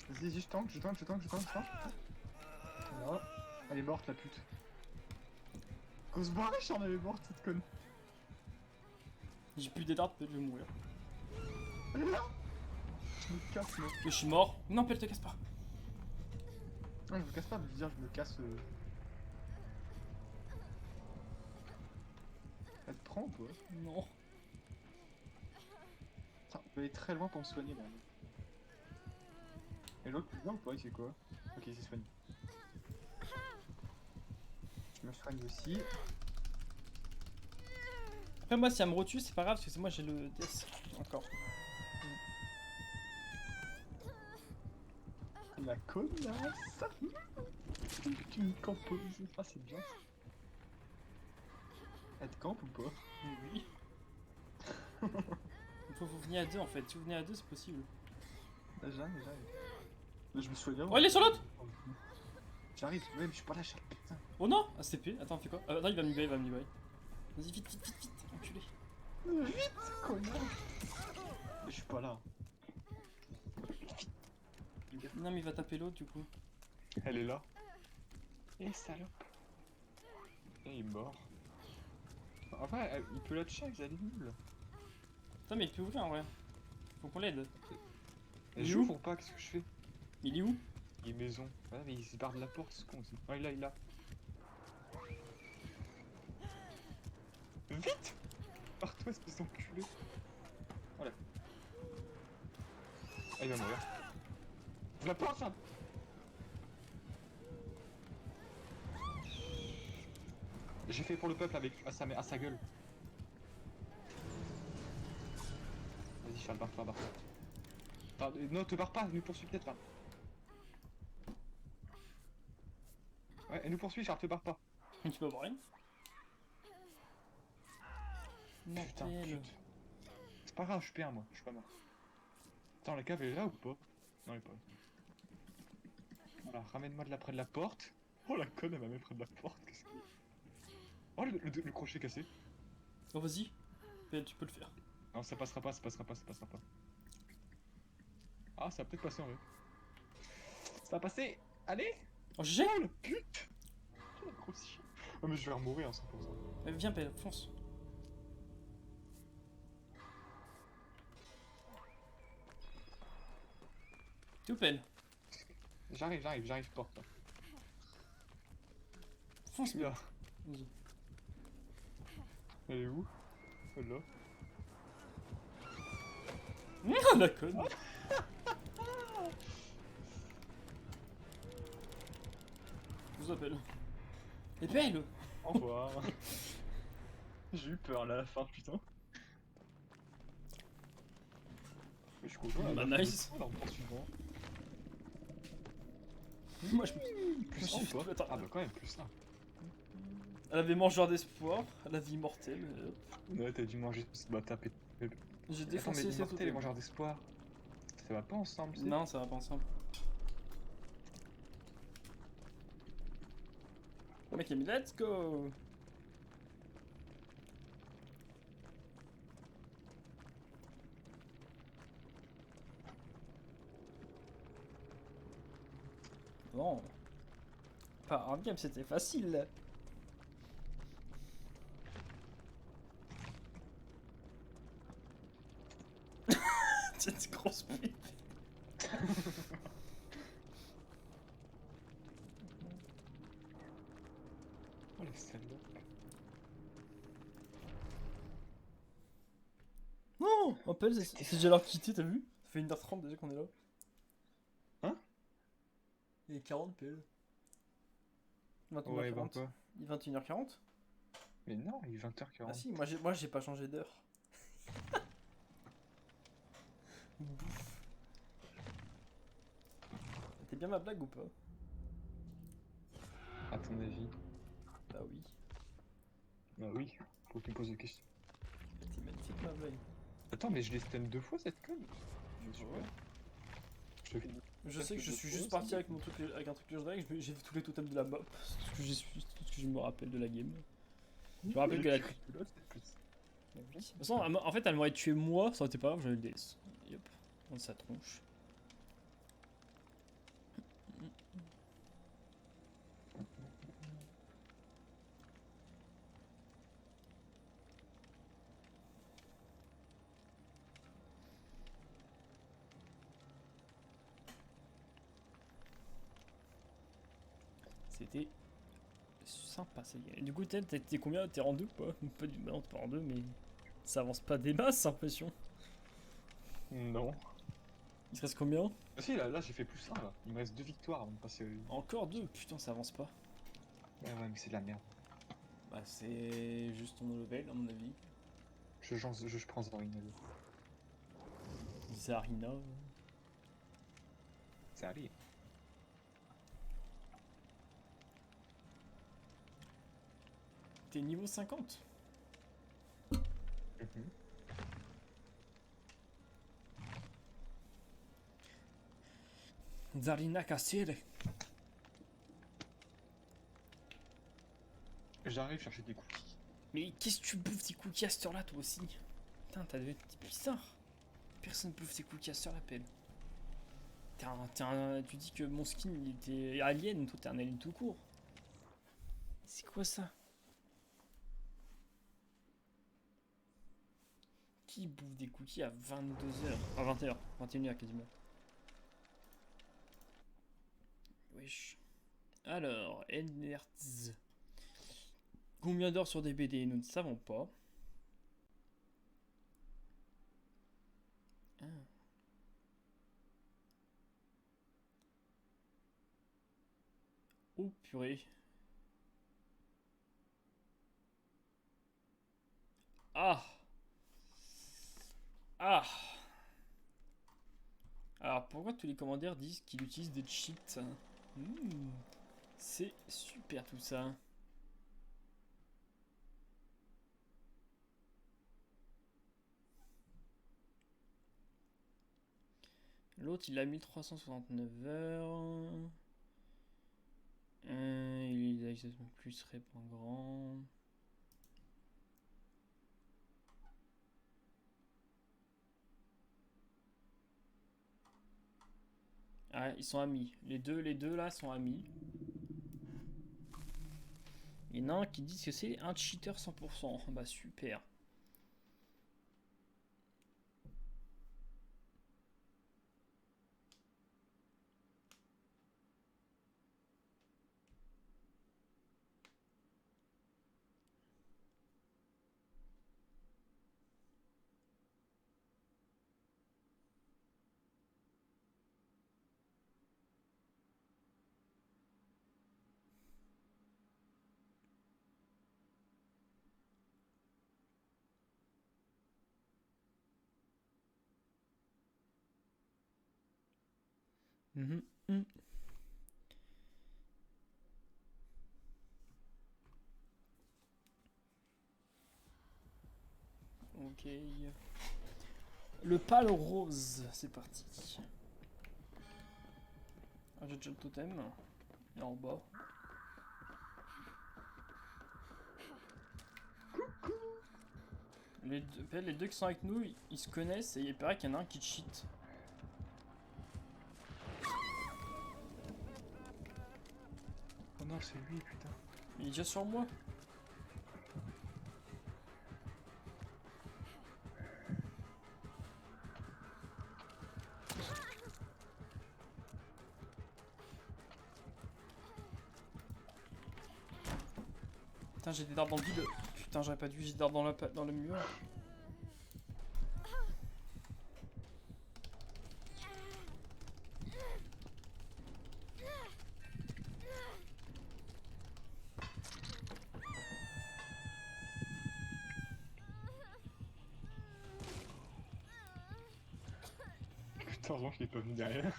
S1: Vas-y, vas-y, je tank, je tank, je tank, je tank, je tank. Voilà. Elle est morte la pute. Qu'on se barrait, j'en avais morte cette conne.
S2: J'ai plus d'état, peut-être je vais mourir.
S1: Elle est là. Je me casse, moi.
S2: Je suis mort. Non, Belle, te casse pas.
S1: Non, je me casse pas, mais je veux dire, je me casse. Elle te prend ou pas?
S2: Non.
S1: Putain, on peut aller très loin pour me soigner là. Et l'autre, bien ou pas? Il fait quoi? Ok, il s'est soigné. Je me soigne aussi.
S2: Après, moi, si elle me retue, c'est pas grave, parce que c'est moi, j'ai le DS. Encore.
S1: La connasse. Tu me camposes. Ah, c'est bien ça. Elle te campe ou pas?
S2: Oui. Il faut vous venir à deux en fait. Si vous venez à deux, c'est possible.
S1: J'arrive. Mais je me souviens.
S2: Oh, il est sur l'autre.
S1: J'arrive, ouais, mais je suis pas là, chaque putain.
S2: Oh non. ACP. Attends, fais quoi? Attends, il va me libérer, il va me libérer. Vas-y, vite, enculé.
S1: Vite, connard. Je suis pas là.
S2: Non, mais il va taper l'autre du coup.
S1: Elle est là. Eh, salope. Et il est mort. En vrai, il peut la tuer avec la nulle.
S2: Putain, mais il peut ouvrir en vrai. Faut qu'on l'aide.
S1: Et
S2: Il est
S1: j'ouvre pas, qu'est-ce que je fais?
S2: Il est où?
S1: Il est maison. Ouais, mais il se barre de la porte, ce con aussi. Oh, il est là. Vite! Pars-toi, espèce d'enculé. Voilà. Ah, il va mourir. La porte, ça! J'ai fait pour le peuple avec à sa gueule. Vas-y, Charles, barre-toi. Non, te barre pas, elle nous poursuit peut-être là. Ouais, elle nous poursuit, Charles, te barre pas.
S2: Tu peux avoir rien.
S1: Putain,
S2: Mortel.
S1: pute. C'est pas grave, je suis PA moi, je suis pas mort. Attends, la cave elle est là ou pas? Non, elle est pas là. Voilà, ramène-moi de là près de la porte. Oh la conne, elle m'a mis près de la porte, qu'est-ce que... Oh, le crochet cassé.
S2: Oh, vas-y. Belle, tu peux le faire.
S1: Non, ça passera pas, ça passera pas, ça passera pas. Ah, ça va peut-être passer en vrai. Ça va passer. Allez.
S2: Oh, GG.
S1: Oh le pute. Quel gros chien. Oh mais je vais mourir en 100%.
S2: Viens, Pelle, fonce. T'es où, Pelle?
S1: J'arrive, porte là.
S2: Fonce,
S1: Là.
S2: Vas-y.
S1: Elle est où? Elle est là.
S2: Ah, la conne. Je vous appelle. Et Pelle.
S1: Au revoir. J'ai eu peur là à la fin, putain. Mais je suis content.
S2: Bah,
S1: elle a fait
S2: nice.
S1: le tour, là, en poursuivant.
S2: Moi, je me
S1: Plus
S2: suis
S1: 1 ou
S2: fait
S1: pas?
S2: attends.
S1: Ah bah quand même, plus 1.
S2: Elle avait mangeur d'espoir, la vie immortelle.
S1: Ouais, t'as dû manger. Bah t'as pété.
S2: J'ai
S1: Attends, mais
S2: défoncé cette
S1: l'immortel et
S2: hôtel.
S1: mangeur d'espoir. Ça va pas ensemble, c'est.
S2: Non, ça va pas ensemble. Le mec il a mis let's go. Non. Pas un game, c'était facile. Cette grosse pipe.
S1: Oh les salopes.
S2: Non, Appel, c'est déjà l'heure de quitter, t'as vu? Ça fait 1h30 déjà qu'on est là.
S1: Hein?
S2: Il est 40 PL. 21h40.
S1: Ouais, bah quoi?
S2: Il est 21h40.
S1: Mais non, il est 20h40.
S2: Ah si, moi j'ai pas changé d'heure. Bouffe. C'était bien ma blague ou pas?
S1: À ton avis?
S2: Bah oui.
S1: Bah oui, faut que tu me poses des questions.
S2: C'est magnifique ma blague.
S1: Attends, mais je l'ai stun 2 fois cette conne.
S2: Ouais.
S1: Je te fais.
S2: Je sais que je suis juste parti avec mon truc, avec un truc que je drag, j'ai fait tous les totems de la map. C'est tout ce que je me rappelle de la game. Je me rappelle que la. De toute façon, en fait, elle m'aurait tué moi, ça aurait été pas grave, j'avais le DS. Yep, dans sa tronche. C'était sympa ça. Du coup, t'es combien? T'es en deux ou pas? Pas du. Bah non, t'es pas en deux, mais ça avance pas des masses, j'ai l'impression.
S1: Non.
S2: Il te reste combien?
S1: Ah si, là j'ai fait plus 1 là. Il me reste 2 victoires avant de passer.
S2: Encore deux? Putain, ça avance pas.
S1: Ouais, mais c'est de la merde.
S2: Bah, c'est juste ton level, à mon avis.
S1: Je prends Zarina.
S2: Zarina.
S1: Ça arrive.
S2: T'es niveau 50. Zarina Cassire.
S1: J'arrive chercher des cookies.
S2: Mais qu'est-ce que tu bouffes tes cookies à cette heure-là, toi aussi? Putain, t'as devenu bizarre. Personne bouffe tes cookies à cette heure-là, Pelle. Tu dis que mon skin il était alien, toi t'es un alien tout court. C'est quoi ça? Qui bouffe des cookies à 22h? À 20h, 21h quasiment. Wesh. Alors, Enertz. Combien d'heures sur DBD? Nous ne savons pas. Ah. Oh purée. Ah. Ah. Alors pourquoi tous les commandeurs disent qu'ils utilisent des cheats? C'est super tout ça. L'autre il a 1369 heures. Il a exactement plus répand grand. Ah, ils sont amis. Les deux là sont amis. Il y en a un qui dit que c'est un cheater 100%. Bah super. Mhm, mhm. Ok. Le pâle rose, c'est parti. Ah, j'ai déjà le totem. Il est en bas. Les deux qui sont avec nous, ils se connaissent et il paraît qu'il y en a un qui cheat.
S1: Oh non, c'est lui, putain.
S2: Il est déjà sur moi. Putain, j'ai des dards dans le vide. Putain, j'aurais pas dû, j'ai des dards dans le mur.
S1: Putain, heureusement qu'il est pas venu derrière.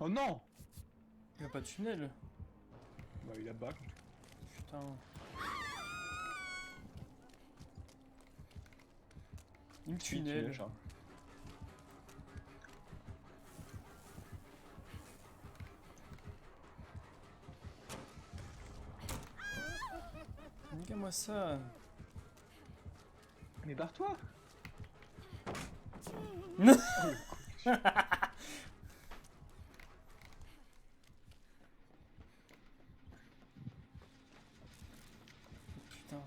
S1: Oh non!
S2: Il y a pas de tunnel.
S1: Bah, il a back.
S2: Putain. Une tunnel.
S1: Charles.
S2: Nique-moi ça.
S1: Mais barre-toi!
S2: Putain.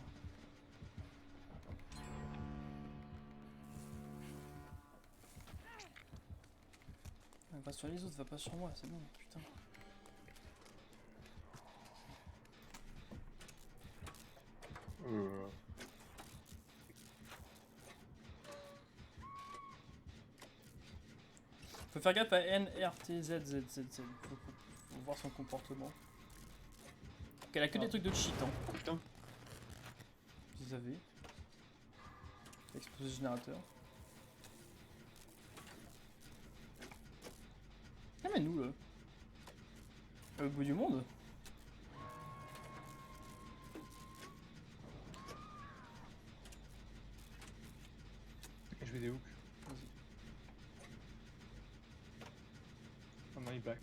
S2: Va sur les autres, va pas sur moi, c'est bon, putain. Faut faire gaffe à N, R, T, Z, Z, Z, Z. Faut voir son comportement. Elle a que des trucs de cheat, hein.
S1: Putain.
S2: Vous avez. Explosé le générateur. Ah mais nous là. Au bout du monde.
S1: Je vais des hooks.
S2: Vas-y.
S1: Oh non, il back.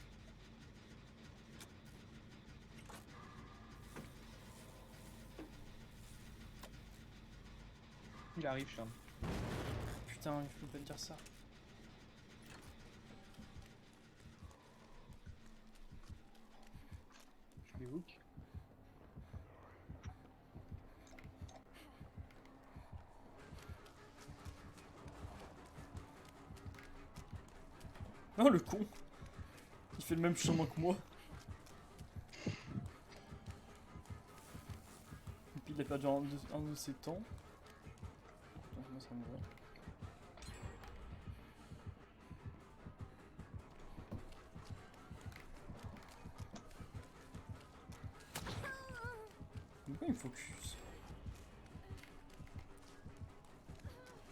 S1: Il arrive, Charles.
S2: Putain, il faut pas dire ça.
S1: Je vais hook.
S2: Oh le con. Il fait le même chemin que moi. Et puis il a perdu un de ses temps. Putain, moi ça me va. Pourquoi il me focus?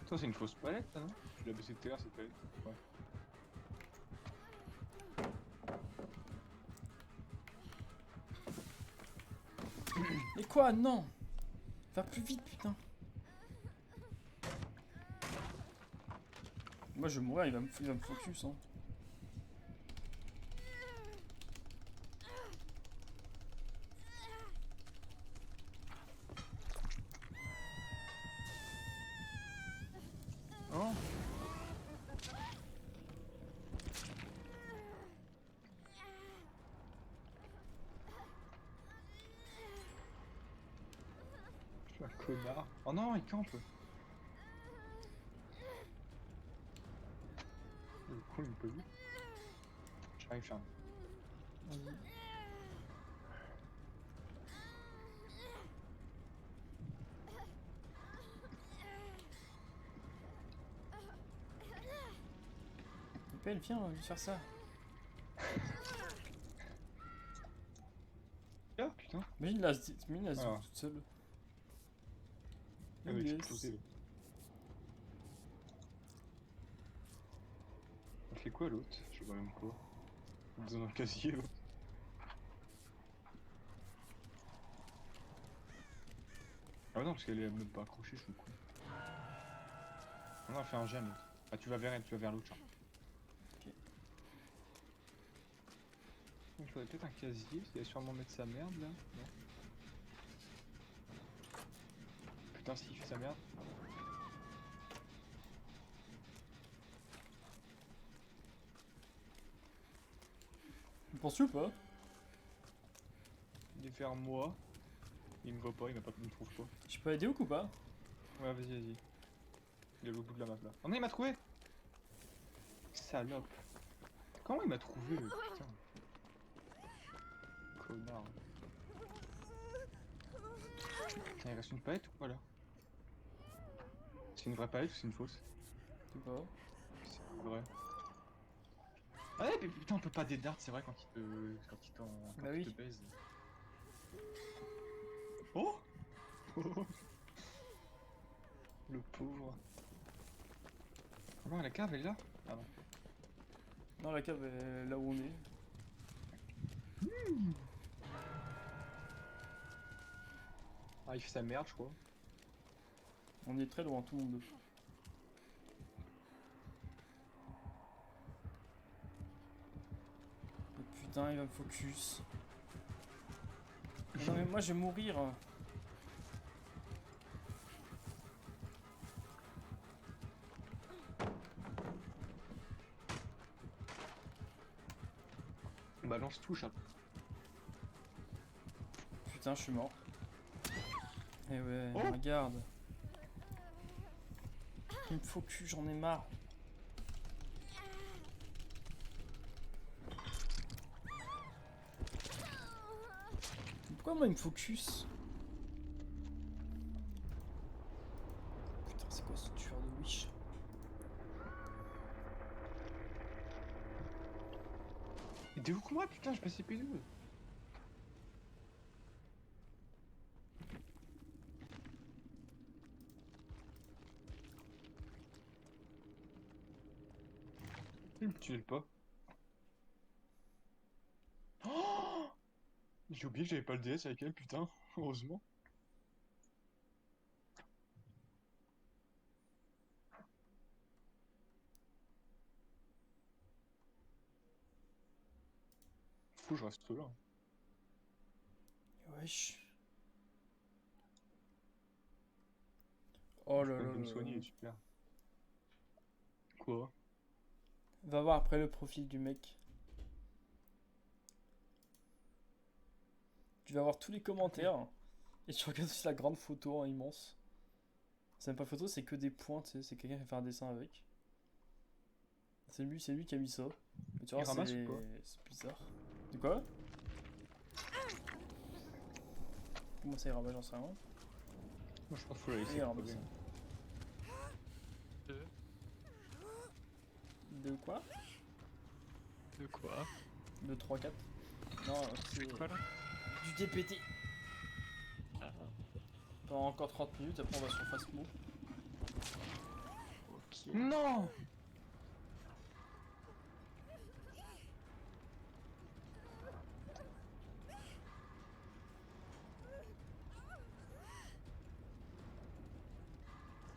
S1: Toi, c'est une fausse palette, ça, non? Tu l'as baissé tout à l'heure, cette palette. Ouais.
S2: Mais quoi? Non! Va plus vite, putain! Moi je vais mourir, il va me focus, hein.
S1: Oh. Je suis un connard. Oh non, il campe. Le con, il m'a pas vu. J'arrive, Charles.
S2: Vas-y. Appelle, viens, on va faire ça.
S1: Ah putain.
S2: Imagine la
S1: Ah.
S2: toute seule.
S1: Ah, mais tu
S2: Yes.
S1: peux sauter, là. On fait quoi l'autre? Je sais pas même quoi. Dans un casier l'autre. Ah non, parce qu'elle est même pas accrochée, je suis con. On a fait un gemme l'autre. Ah, tu vas vers elle, tu vas vers l'autre, Charles.
S2: Ok.
S1: Il faudrait peut-être un casier, parce qu'il va sûrement mettre sa merde là. Non. Putain, s'il fait sa merde.
S2: Tu penses ou pas?
S1: Il est vers moi. Il me voit pas, il me trouve pas.
S2: Je peux aider ou pas?
S1: Ouais, vas-y, vas-y. Il est au bout de la map là. Oh non, il m'a trouvé! Salope. Comment il m'a trouvé, putain? Connard. Putain, il reste une palette ou quoi là? C'est une vraie palette ou c'est une fausse?
S2: Je sais pas.
S1: C'est vrai. Ah ouais, mais putain, on peut pas des darts, c'est vrai, quand il te. Quand
S2: Bah
S1: il
S2: oui.
S1: te baise. Oh! Le pauvre. Comment la cave elle est là? Ah non.
S2: Non, la cave est là où on est.
S1: Ah, il fait sa merde, je crois.
S2: On est très loin, tout le monde. Et putain, il va me focus. Non mais moi je vais mourir.
S1: Balance tout, chat.
S2: Putain, je suis mort. Eh ouais,
S1: Oh
S2: regarde. Il me focus, j'en ai marre. Pourquoi moi il me focus? Putain, c'est quoi ce tueur de Wish?
S1: Mais t'es où que moi, putain, je passais P2. Il me tuait pas. Oh, j'ai oublié que j'avais pas le DS avec elle, putain. Heureusement. Faut que je reste là.
S2: Wesh. Oh
S1: Je
S2: là
S1: peux
S2: là
S1: me
S2: là
S1: soigner,
S2: là.
S1: super. Quoi?
S2: Va voir après le profil du mec. Tu vas voir tous les commentaires. Et tu regardes aussi la grande photo en immense. C'est même pas photo, c'est que des points, tu sais, c'est quelqu'un qui a fait un dessin avec. C'est lui qui a mis ça. Et tu vois,
S1: Il ramasse ou pas?
S2: c'est bizarre. De quoi? Comment ça il ramasse, j'en sais rien.
S1: Moi je pense qu'il faut la
S2: Oui,
S1: laisser
S2: il ramasse
S1: crever.
S2: ça. De quoi?
S3: De quoi?
S2: De 3, 4. Non, c'est
S3: Quoi là?
S2: du TPT. Pendant encore 30 minutes, après on va sur Fastmo. Ok.
S1: Non!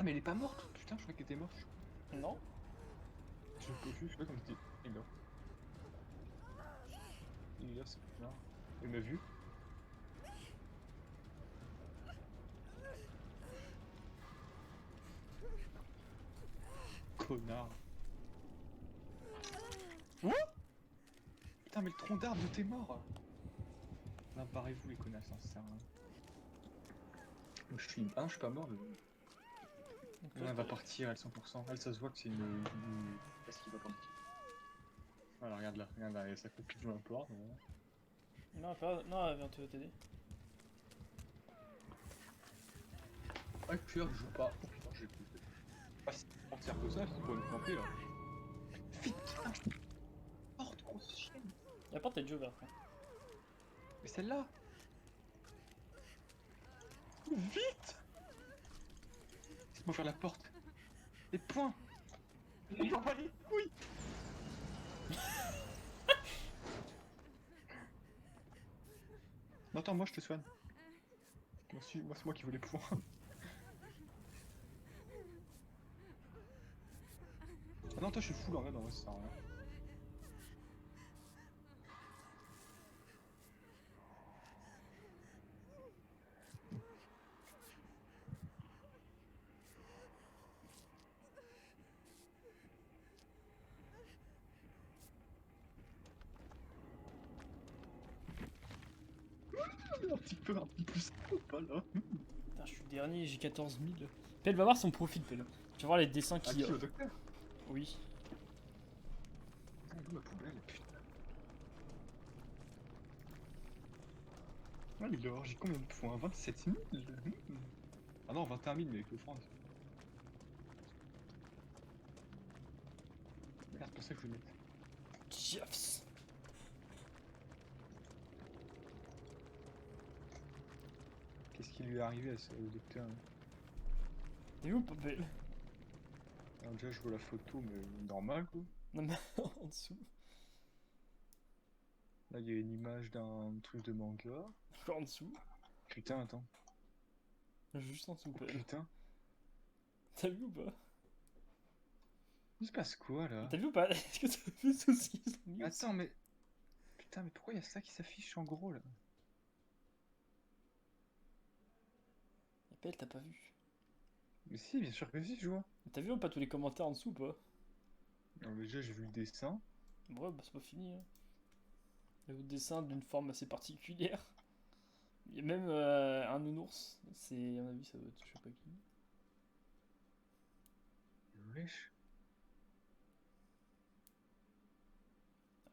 S1: mais elle est pas morte. Putain, je croyais qu'elle était morte.
S2: Non?
S1: Je sais pas comment dire. Il est là. Il est là, c'est là. Il m'a vu. Connard.
S2: What?
S1: Putain, mais le tronc d'arbre de tes morts. Non, barrez-vous les connasses, hein, ça sert à rien. Moi, je suis... Ah non, je suis pas mort, mais... Elle va partir, elle 100%. Elle, ça se voit que c'est une... Qu'est-ce qui va partir? Voilà, regarde là, il y a sa copine devant la porte. Voilà.
S2: Non, elle vient te t'aider.
S1: Ah, cuir, je joue pas. Oh putain, j'ai plus. Ah, si on tire que ça, c'est pour me camper là. Vite, putain, porte, grosse chienne.
S2: La porte est déjà ouverte. Hein.
S1: Mais celle-là. Vite. Laisse-moi faire la porte. Les points. Il en va les couilles. Non, attends, moi je te soigne. Moi, c'est moi qui veux les points. Ah non, toi je suis full en vrai, non, ça sert à rien. Un petit peu plus pas là.
S2: Putain, je suis dernier, j'ai 14 000. Pelle, va voir son profil, Pelle. Tu vas voir les dessins
S1: Ah,
S2: qui.
S1: qui au docteur?
S2: Oui.
S1: Ah, d'où ma poubelle, putain. Ah, mais alors, j'ai combien de points? 27 000? Ah non, 21 000, mais avec le franc. Merde, c'est pour ça que je vais mettre.
S2: Jeffs.
S1: Qu'est-ce qui lui est arrivé à au docteur hein?
S2: T'es où, Pelle?
S1: Alors, déjà, je vois la photo, mais normal quoi.
S2: Non, mais en dessous.
S1: Là, il y a une image d'un truc de manga.
S2: Encore en dessous.
S1: Putain, attends.
S2: Juste en dessous,
S1: Oh,
S2: Pelle.
S1: putain.
S2: T'as vu ou pas?
S1: Il se passe quoi là?
S2: T'as vu ou pas? Est-ce que t'as vu tout ce qu'ils ont mis?
S1: Attends, mais. Putain, mais pourquoi il y a ça qui s'affiche en gros là?
S2: Pelle, t'as pas vu?
S1: Mais si, bien sûr que si, je vois.
S2: T'as vu ou pas tous les commentaires en dessous ou pas?
S1: Non, mais déjà, j'ai vu le dessin.
S2: Ouais, bah c'est pas fini. Hein. Il y a le dessin d'une forme assez particulière. Il y a même un nounours. C'est, à mon avis, ça doit être je sais pas qui.
S1: Wesh.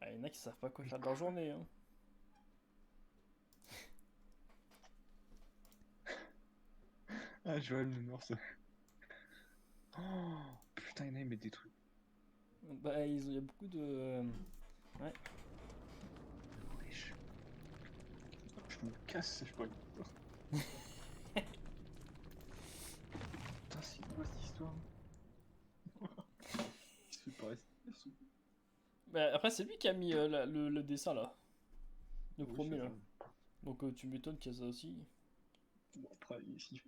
S2: Ah, il y en a qui savent pas quoi faire de leur journée. Hein.
S1: Ah, je vois le nounours. Oh, putain, il y en a, ils mettent des trucs.
S2: Bah, il y a beaucoup de. Ouais.
S1: Wesh. Je me casse, je sais pas. Putain, c'est quoi cette histoire? Il se fait pas rester.
S2: Bah, après, c'est lui qui a mis le dessin là. Le premier là.
S1: là.
S2: Donc tu m'étonnes qu'il y a ça aussi.
S1: Bon, après, ici.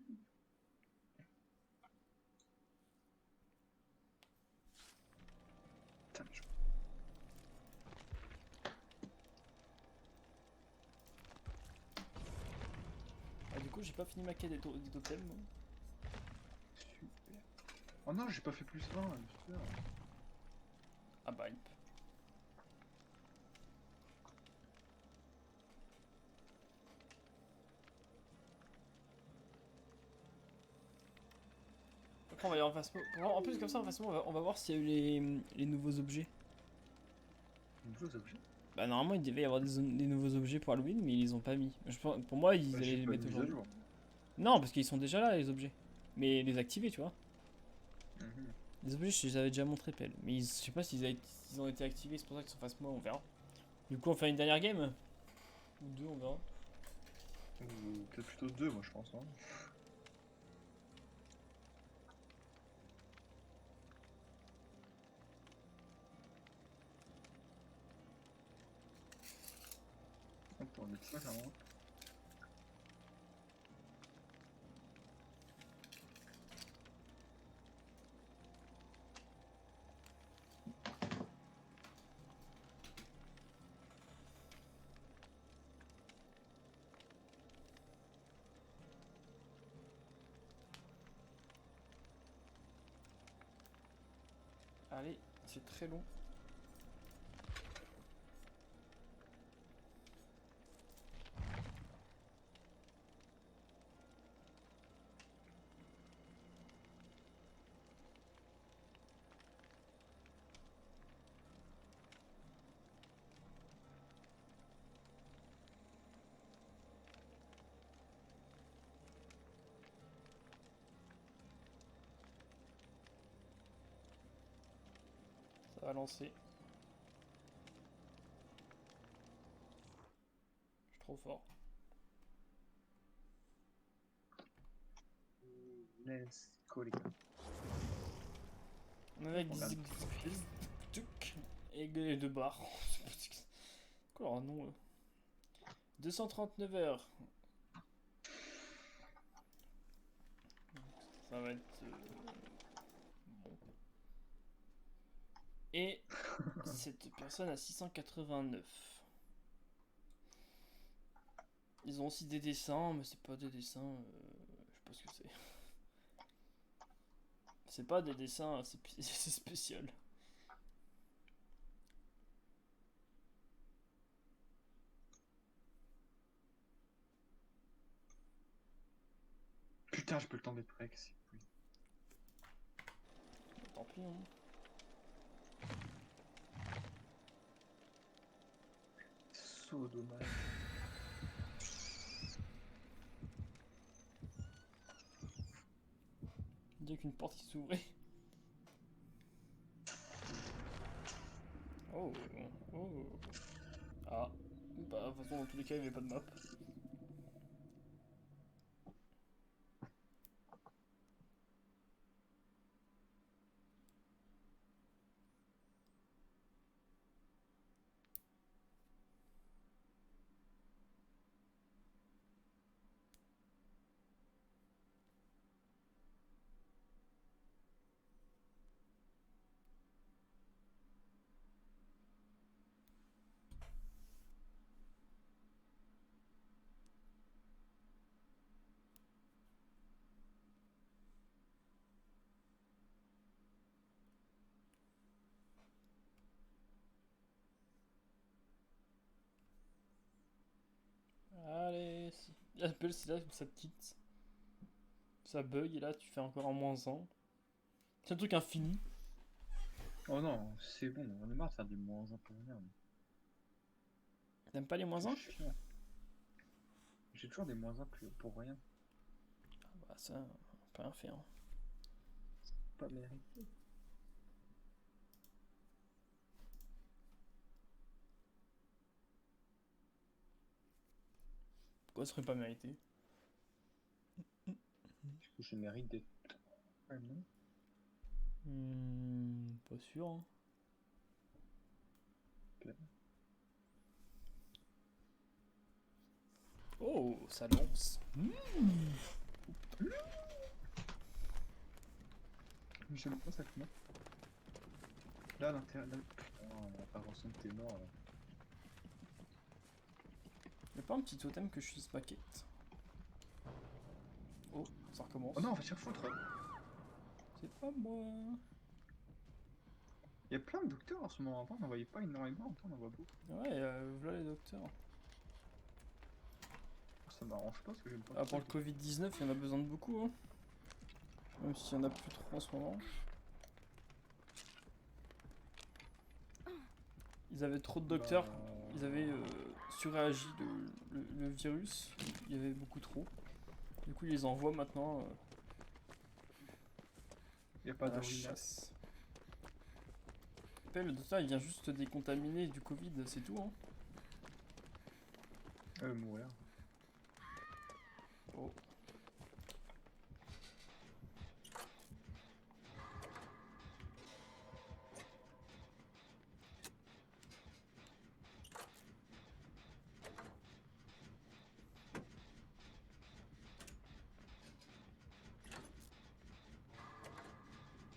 S1: Putain, mais je...
S2: Ah, du coup, j'ai pas fini ma quête des totems. moi.
S1: Super. Oh non, j'ai pas fait plus 1, super.
S2: Ah bah, help. Après, on va y aller en face. En plus, comme ça, en face, on va voir s'il y a eu les nouveaux objets.
S1: Nouveaux objets?
S2: Bah, normalement, il devait y avoir des nouveaux objets pour Halloween, mais ils les ont pas mis. Pour moi, ils
S1: Bah,
S2: allaient
S1: j'ai
S2: les
S1: pas
S2: mettre
S1: mis à
S2: aujourd'hui.
S1: jour.
S2: Non, parce qu'ils sont déjà là, les objets. Mais les activer, tu vois.
S1: Mhm.
S2: Les objets, je les avais déjà montré, Pelle. Mais je sais pas s'ils ont été activés, c'est pour ça qu'ils sont face moi, on verra. Du coup, on fait une dernière game. Ou deux, on verra.
S1: Ou peut-être plutôt 2, moi je pense. Hein. On va mettre ça carrément.
S2: Allez, c'est très long. Ça va lancer. Je suis trop fort.
S1: Let's go, les gars.
S2: On est avec
S1: On a un
S2: des tuc et les deux barres. C'est quoi leur nom 239 heures. Ça va être bon. Et cette personne a 689. Ils ont aussi des dessins, mais c'est pas des dessins. Je sais pas ce que c'est. C'est pas des dessins, c'est spécial.
S1: Putain, je peux le temps d'être Rex. Oui.
S2: Tant pis, hein.
S1: So dommage.
S2: Dès qu'une porte qui s'ouvrait. Oh, oh. Ah, bah, de toute façon, dans tous les cas, il n'y avait pas de map. Allez, si. L'appel, c'est là où ça te quitte. Ça bug et là, tu fais encore un -1. C'est un truc infini.
S1: Oh non, c'est bon, on est marre de faire des moins 1 pour rien.
S2: T'aimes pas les -1?
S1: C'est chiant. J'ai toujours des moins 1 pour rien.
S2: Bah, ça, on peut rien faire.
S1: Pas mérité.
S2: Pourquoi ce serait pas mérité?
S1: Du coup, je mérite d'être. Ah non.
S2: Pas sûr. Hein.
S1: Ok.
S2: Oh, ça lance.
S1: J'aime pas ça que moi. Là, à l'intérieur. Putain, apparemment que t'es mort là.
S2: Y'a pas un petit totem que je suis paquette. Oh, ça recommence.
S1: Oh non, on va se faire foutre.
S2: C'est pas moi.
S1: Il y a plein de docteurs en ce moment. Avant, on n'en voyait pas énormément. Maintenant, on en voit beaucoup.
S2: Ouais, voilà les docteurs.
S1: Ça m'arrange pas parce que j'aime pas.
S2: Ah, pour le Covid-19, il y en a besoin de beaucoup. Hein. Même s'il y en a plus trop en ce moment. Ils avaient trop de docteurs.
S1: Bah,
S2: Ils avaient surréagi le virus. Il y avait beaucoup trop. Du coup, ils les envoient maintenant
S1: y a pas
S2: à la
S1: de
S2: chasse. Le docteur, il vient juste te décontaminer du Covid, c'est tout. Hein.
S1: Mourir.
S2: Oh.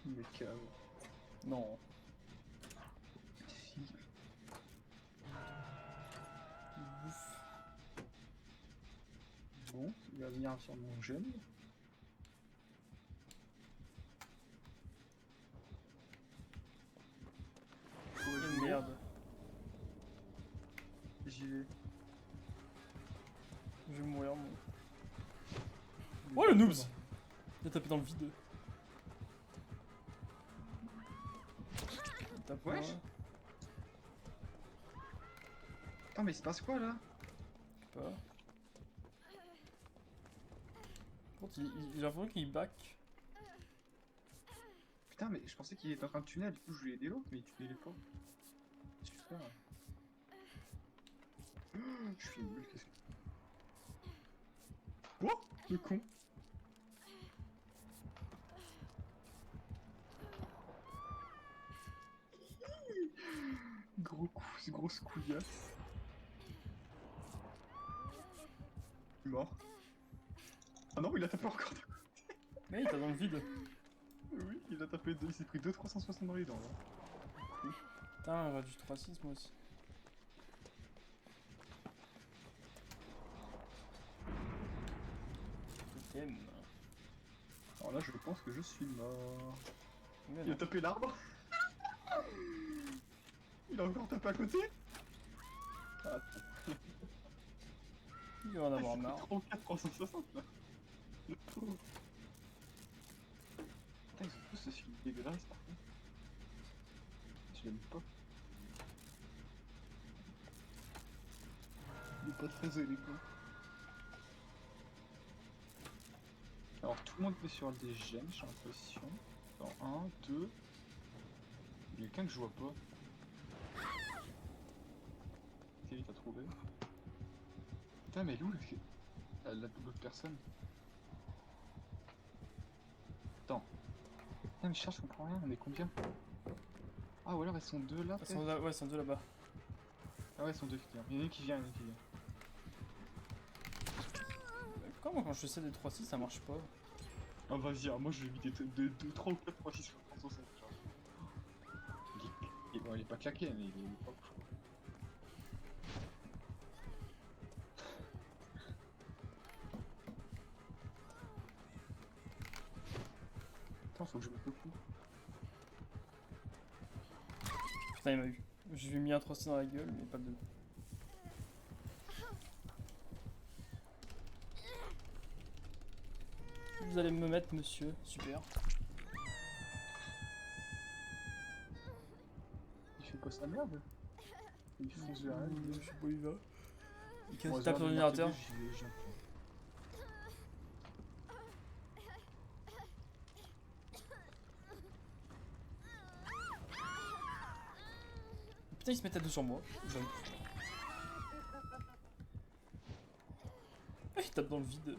S1: Il est KO.
S2: Non.
S1: Si.
S2: Ouf.
S1: Bon, il va venir sur mon jeune. j'y vais.
S2: Je vais mourir, moi. Oh, le noobs! Il a tapé dans le vide. Il tape
S1: Wesh.
S2: moi,
S1: Attends, mais il se passe quoi là?
S2: je sais pas. Par contre, j'ai l'impression qu'il back.
S1: Putain, mais je pensais qu'il était en train de tunnel, du coup je lui ai aidé l'autre, mais il tunnelait pas. Super. Je suis nul, qu'est-ce que. Oh, le con! Grosse couillasse. Il est mort. Ah non, il a tapé encore.
S2: Mais il tape dans le vide.
S1: Oui, il a tapé deux, il s'est pris 2 360 dans les dents là.
S2: Putain, j'aurais du 3-6 moi aussi. Totem.
S1: Alors là, je pense que je suis mort.
S2: Mais
S1: Il a
S2: non.
S1: tapé l'arbre. Il a encore tapé à côté. Ah,
S2: Il va en avoir marre.
S1: 34 360 là. Le pauvre. Putain, ils ont tous ce film dégueulasse par contre. Je l'aime pas. Il est pas très élégant. Alors tout le monde est sur des gemmes, j'ai l'impression. Dans 1, 2. Il y a quelqu'un que je vois pas. Ok, t'as trouvé. Putain, mais elle est où la double personne? Attends. Putain, mais je cherche, je comprends rien, on est combien? Ah, ou alors elles sont deux là,
S2: Ils sont
S1: peut-être?
S2: là, ouais, ils sont deux là-bas.
S1: Ah ouais, elles sont deux, effectivement. Il y en a une qui vient, il y en a une qui vient.
S2: Pourquoi moi quand je fais des 3-6 ça marche pas?
S1: Ah, vas-y, moi je vais éviter 3 ou 4 3 6 sur 360. Bon, il est pas claqué, mais il est pas ouf. Attends, faut que je mette le coup.
S2: Putain, il m'a eu. Je lui ai mis un 3-6 dans la gueule, mais pas de deux. Vous allez me mettre, monsieur. Super.
S1: Il fait pas sa merde? Il fonce vers elle.
S2: Je sais pas où il va. Il
S1: Moi,
S2: tape sur
S1: j'ai
S2: l'ordinateur.
S1: marqué deux, j'y vais.
S2: Putain, il se met à deux sur moi. Jump. Ah, il tape dans le vide.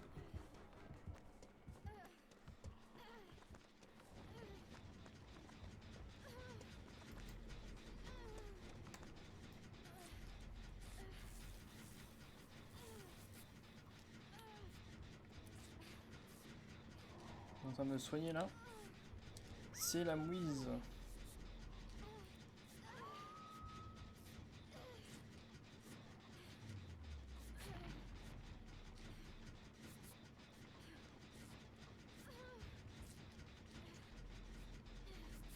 S2: Je suis en train de me soigner là. C'est la mouise.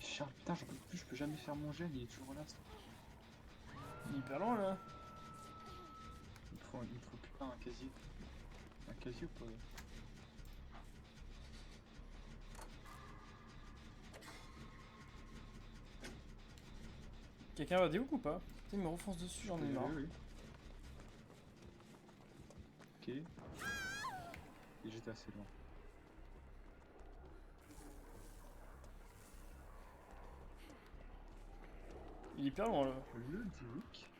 S1: Charles, putain, j'en peux plus, je peux jamais faire mon gel, il est toujours là.
S2: Il est hyper loin là.
S1: Il me faut putain un casier. Un casier ou pas?
S2: Quelqu'un va des hooks ou pas? Putain, il me refonce dessus, j'en ai marre.
S1: Oui. Ok. Et j'étais assez loin.
S2: Il est hyper loin là.
S1: Le Duke.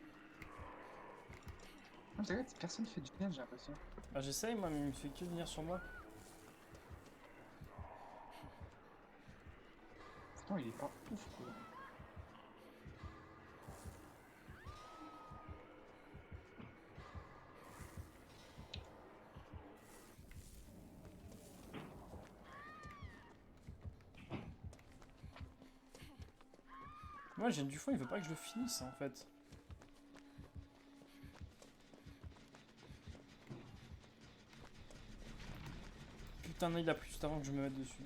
S1: Non, mais regarde, personne fait du bien, j'ai l'impression.
S2: Bah j'essaye moi, mais il me fait que venir sur moi.
S1: Pourtant, il est pas ouf quoi.
S2: Moi j'ai du fond, il veut pas que je le finisse en fait. Putain, non, il a pris juste avant que je me mette dessus.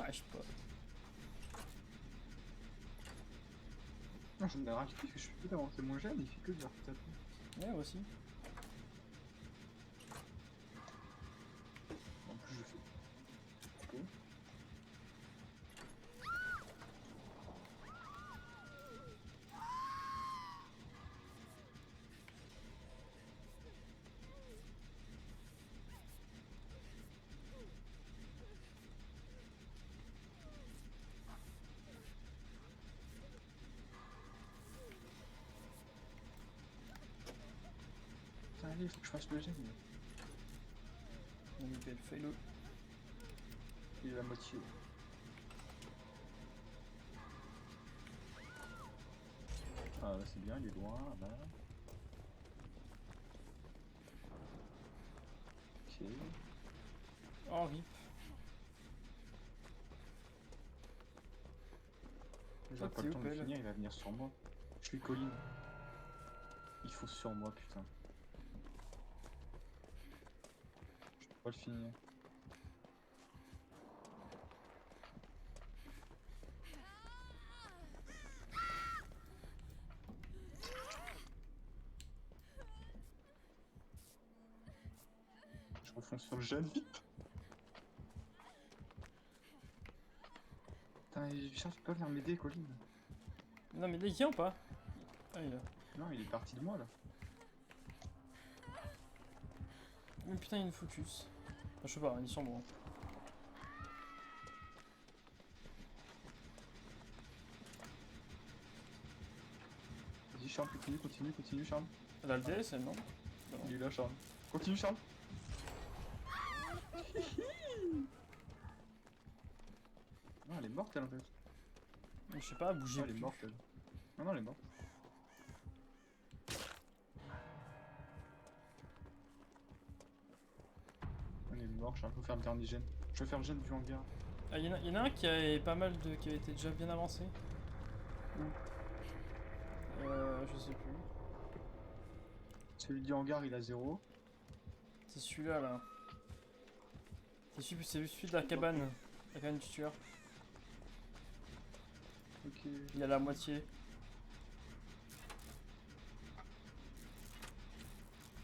S2: Charge pas.
S1: Non, j'en ai rajouté parce que je suis plus d'avancer mon gène, il fait que dire peut-être.
S2: Ouais, moi aussi.
S1: En plus, je fais. Ok. Putain, allez, faut que je fasse le gène.
S2: On est belle, fais-le.
S1: Il est la moitié. Ah là c'est bien, il est loin là. Ok.
S2: Oh, rip.
S1: J'aurai pas
S2: t'es
S1: le
S2: où,
S1: temps de
S2: Pelle?
S1: finir, il va venir sur moi. Je suis colline. Il faut sur moi, putain. Je peux pas le finir. Je refonce sur le jeune vite. Putain, Charles, tu peux venir m'aider, Colline.
S2: Non, mais là, il vient ou pas? Ah, il est là.
S1: Non, il est parti de moi là.
S2: Mais putain, il y a une focus. Enfin, je sais pas, il est sur moi.
S1: Vas-y, Charles, continue, Charles.
S2: Elle a le DS, elle, non?
S1: Il est là, Charles. Continue, Charles. Non, elle est morte, elle en fait.
S2: Je sais pas, bougez
S1: Non, elle est
S2: plus.
S1: morte, elle. Non, elle est morte. Elle est morte, Charles, faut faire le dernier gène. Je vais faire le gène du hangar.
S2: Ah, y en a un qui a pas mal de. Qui a été déjà bien avancé. Je sais plus.
S1: Celui du hangar, il a 0.
S2: C'est celui-là, là. C'est celui de la cabane. La cabane du tueur.
S1: Ok.
S2: Il a la moitié.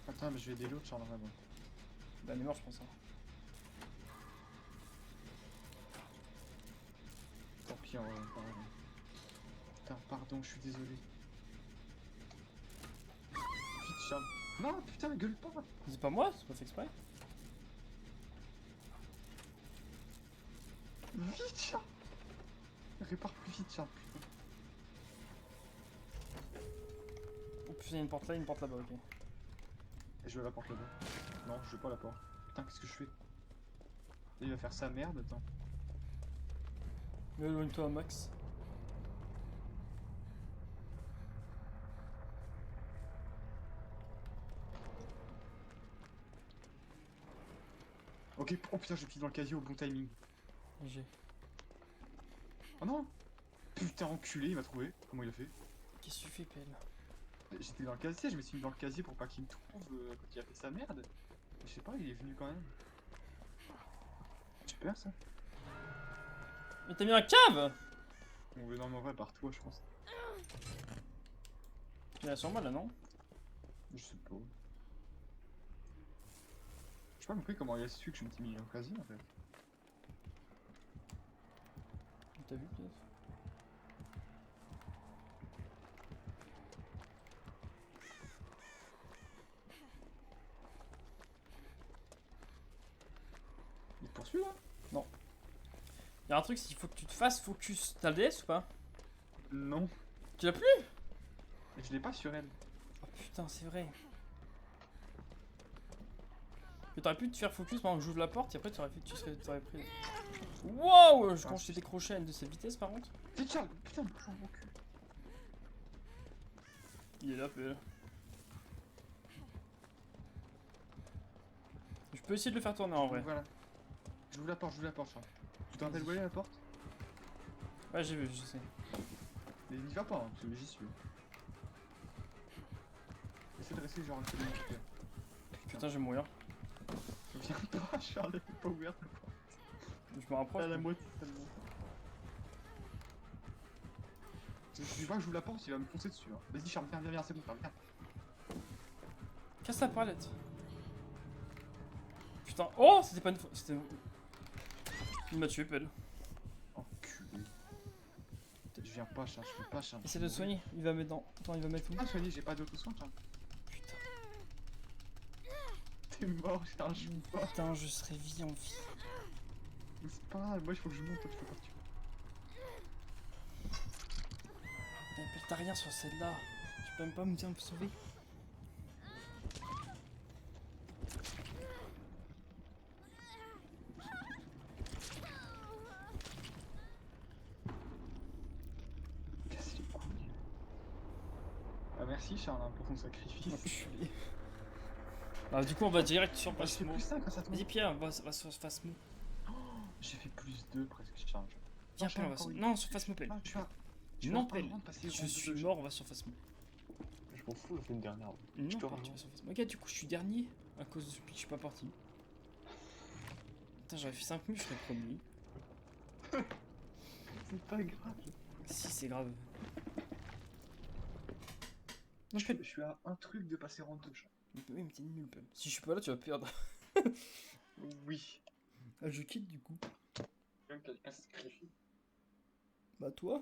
S1: Attends, mais je vais aider l'autre, Charles, vraiment.
S2: Bah, elle est morte, je pense. Hein.
S1: Tant pis, pardon. Putain, pardon, je suis désolé. Vite, Charles. Non, putain, gueule pas.
S2: C'est pas moi, c'est pas fait exprès.
S1: Vite, Charles. Répare plus vite, Charles, putain.
S2: Oh putain, il y a une porte là, une porte là-bas, ok.
S1: Et je vais la porte là-bas. Non, je veux pas la porte. Putain, qu'est-ce que je fais? Là, il va faire sa merde, attends.
S2: Mais éloigne-toi, Max.
S1: Ok, oh putain, j'ai pris dans le casier au bon timing.
S2: J'ai.
S1: Oh non! Putain, enculé, il m'a trouvé. Comment il a fait?
S2: Qu'est-ce que tu fais, Pelle?
S1: J'étais dans le casier, je me suis mis dans le casier pour pas qu'il me trouve quand il a fait sa merde. Je sais pas, il est venu quand même. Super ça.
S2: Mais t'as mis un cave!
S1: Bon, mais non, mais en vrai, par toi, je pense.
S2: Il est sur moi là, non?
S1: Je sais pas. J'ai pas compris comment il a su que je me suis mis dans le casier en fait.
S2: T'as vu peut-être?
S1: Il te poursuit là?
S2: Y'a un truc, c'est qu'il faut que tu te fasses focus. T'as le DS ou pas?
S1: Non.
S2: Tu l'as plus?
S1: Je l'ai pas sur elle.
S2: Oh putain, c'est vrai. Mais t'aurais pu te faire focus pendant que j'ouvre la porte et après t'aurais pris. Wow! Quand je t'ai décroché à une de cette vitesse par contre.
S1: T'es Charles, putain, bouge mon cul.
S2: Il est là, peu. Je peux essayer de le faire tourner en vrai.
S1: Voilà. J'ouvre la porte, Charles. Tu t'en où elle est la porte?
S2: Ouais, j'ai vu, je sais.
S1: Mais n'y va pas, hein, parce que j'y suis. Essaie de rester genre un peu de
S2: Putain, je vais mourir.
S1: Viens pas, Charles, elle est pas ouverte la porte.
S2: Je me rapproche.
S1: À la
S2: mais-
S1: moitié tellement. Je vois que j'ouvre la porte, il va me foncer dessus. Hein. Vas-y Charles, viens, c'est bon, Charles, viens.
S2: Casse la palette. Putain. Oh, c'était pas une fois. C'était. Il m'a tué, Pelle.
S1: Enculé. Je viens pas, Charles, je viens pas, Charles.
S2: Essaie de te soigner. Il va mettre dans. Attends, il va mettre où?
S1: Ah, soigné, j'ai pas d'autres soins, Charles.
S2: Putain.
S1: T'es mort, Charles, je joue pas.
S2: Putain, je serais vie en vie.
S1: Mais c'est pas grave, moi il faut que je monte, toi tu peux pas tuer.
S2: Pelle, t'as rien sur celle-là. Tu peux même pas me dire me sauver.
S1: Casse les couilles. Ah, merci Charles hein, pour ton sacrifice.
S2: Enculé. Ah, du coup, on va direct sur
S1: Bah, je fais
S2: Phasmo.
S1: plus 5 grâce à toi.
S2: Vas-y, Pierre, va sur Phasmo.
S1: J'ai fait plus 2 presque, Charles.
S2: Viens,
S1: je
S2: Pelle, on va
S1: encore
S2: sur.
S1: une.
S2: Non, sur Phasmo, Pelle.
S1: Ah, tu as.
S2: Non, Pelle.
S1: Je
S2: Je suis mort, on va sur Phasmo.
S4: Je m'en fous, je fais une dernière.
S2: Non,
S4: te
S2: Pelle,
S4: rejoins.
S2: tu vas sur Phasmo. Regarde, du coup, je suis dernier à cause de celui que je suis pas parti. Putain, j'aurais fait 5 minutes, je serais premier.
S1: C'est pas grave.
S2: Si, c'est grave. Non,
S1: Je
S2: Pelle.
S1: suis à un truc de passer en 2, Charles.
S2: Oui, mais t'es nul, Pelle. Si je suis pas là, tu vas perdre.
S1: Oui.
S2: Ah, je quitte du coup.
S1: Même quelqu'un se sacrifie.
S2: Bah, toi.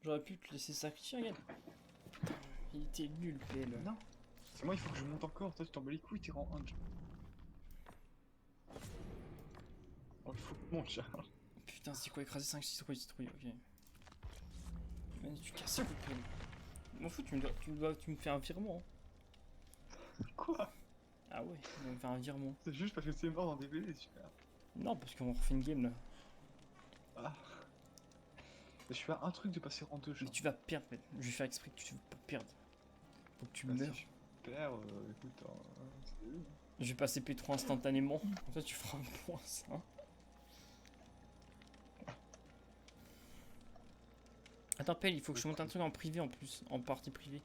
S2: J'aurais pu te laisser sacrifier, regarde. Putain, il était nul, Pelle.
S1: Non. C'est moi, il faut que je monte encore. Toi, tu t'en bats les couilles, t'es en 1. Oh, il faut que je monte, Charles.
S2: Putain, c'est quoi écraser 5 citrouilles, ok. Vas-y, tu casses le Pelle. M'en fous, tu me fais un virement.
S1: Quoi?
S2: Ah ouais, tu me faire un virement.
S1: C'est juste parce que c'est mort dans des BD, super.
S2: Non, parce qu'on refait une game là.
S1: Ah. Je suis à un truc de passer en 2,
S2: Mais
S1: Charles.
S2: tu vas perdre, Pelle. Je vais faire exprès que tu vas pas perdre. Faut que tu
S1: Bah,
S2: meurs.
S1: si je perds, écoute, c'est...
S2: Je vais passer P3 instantanément. Comme ça, tu feras un point, ça. Attends, Pelle, il faut que je monte un truc en privé en plus. En partie privée.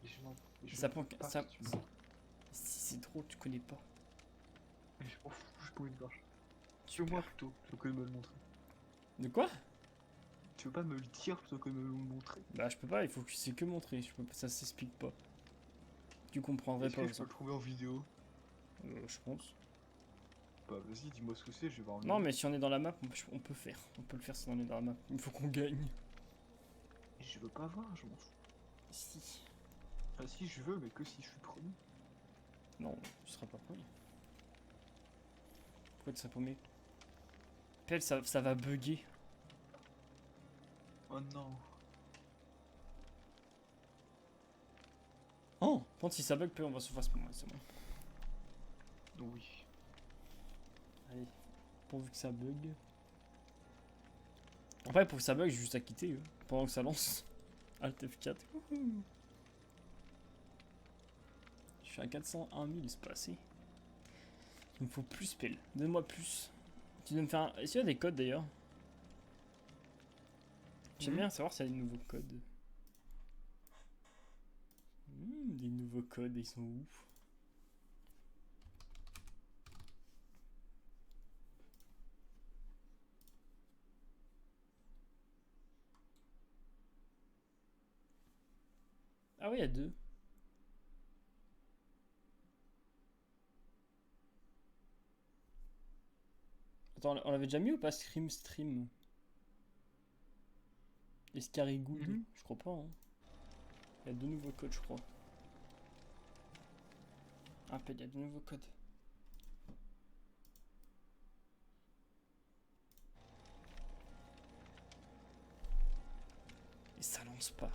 S2: Ça prend. Ça... Si c'est trop, tu connais pas.
S1: Je m'en fous, je peux une vache. Tu veux moi plutôt, plutôt que de me le montrer.
S2: De quoi?
S1: Tu veux pas me le dire plutôt que de me le montrer?
S2: Bah, je peux pas, il faut que c'est que montrer. Je peux pas, ça s'explique pas. Tu comprendrais
S1: Est-ce
S2: pas
S1: que je
S2: ça.
S1: peux le trouver en vidéo?
S2: Je pense.
S1: Bah vas-y, dis-moi ce que c'est, je vais voir en
S2: Non,
S1: vidéo.
S2: mais si on est dans la map, on peut faire. On peut le faire si on est dans la map. Il faut qu'on gagne.
S1: Je veux pas voir, je m'en fous.
S2: Si.
S1: Ah si, je veux, mais que si je suis premier.
S2: Non, tu seras pas premier. Pourquoi tu serais premier? Pelle, ça va bugger.
S1: Oh non.
S2: Oh! Quand si ça bug, Pelle, on va se faire pour moi, c'est bon.
S1: Oui.
S2: Allez, pourvu que ça bug. Après, pour que ça bug, j'ai juste à quitter pendant que ça lance. Alt F4. Wouhou. Je suis à 401 000, c'est pas assez. Il me faut plus, Pelle. Donne-moi plus. Tu dois me faire un... Est-ce qu'il y a des codes d'ailleurs? J'aime bien savoir s'il y a des nouveaux codes. Des nouveaux codes, ils sont où? Ah oui, il y a 2. Attends, on l'avait déjà mis ou pas? Stream. Escarigoud?
S1: Mhm.
S2: Je crois pas. Hein. Il y a 2 nouveaux codes, je crois. Ah, il y a 2 nouveaux codes. Et ça lance pas.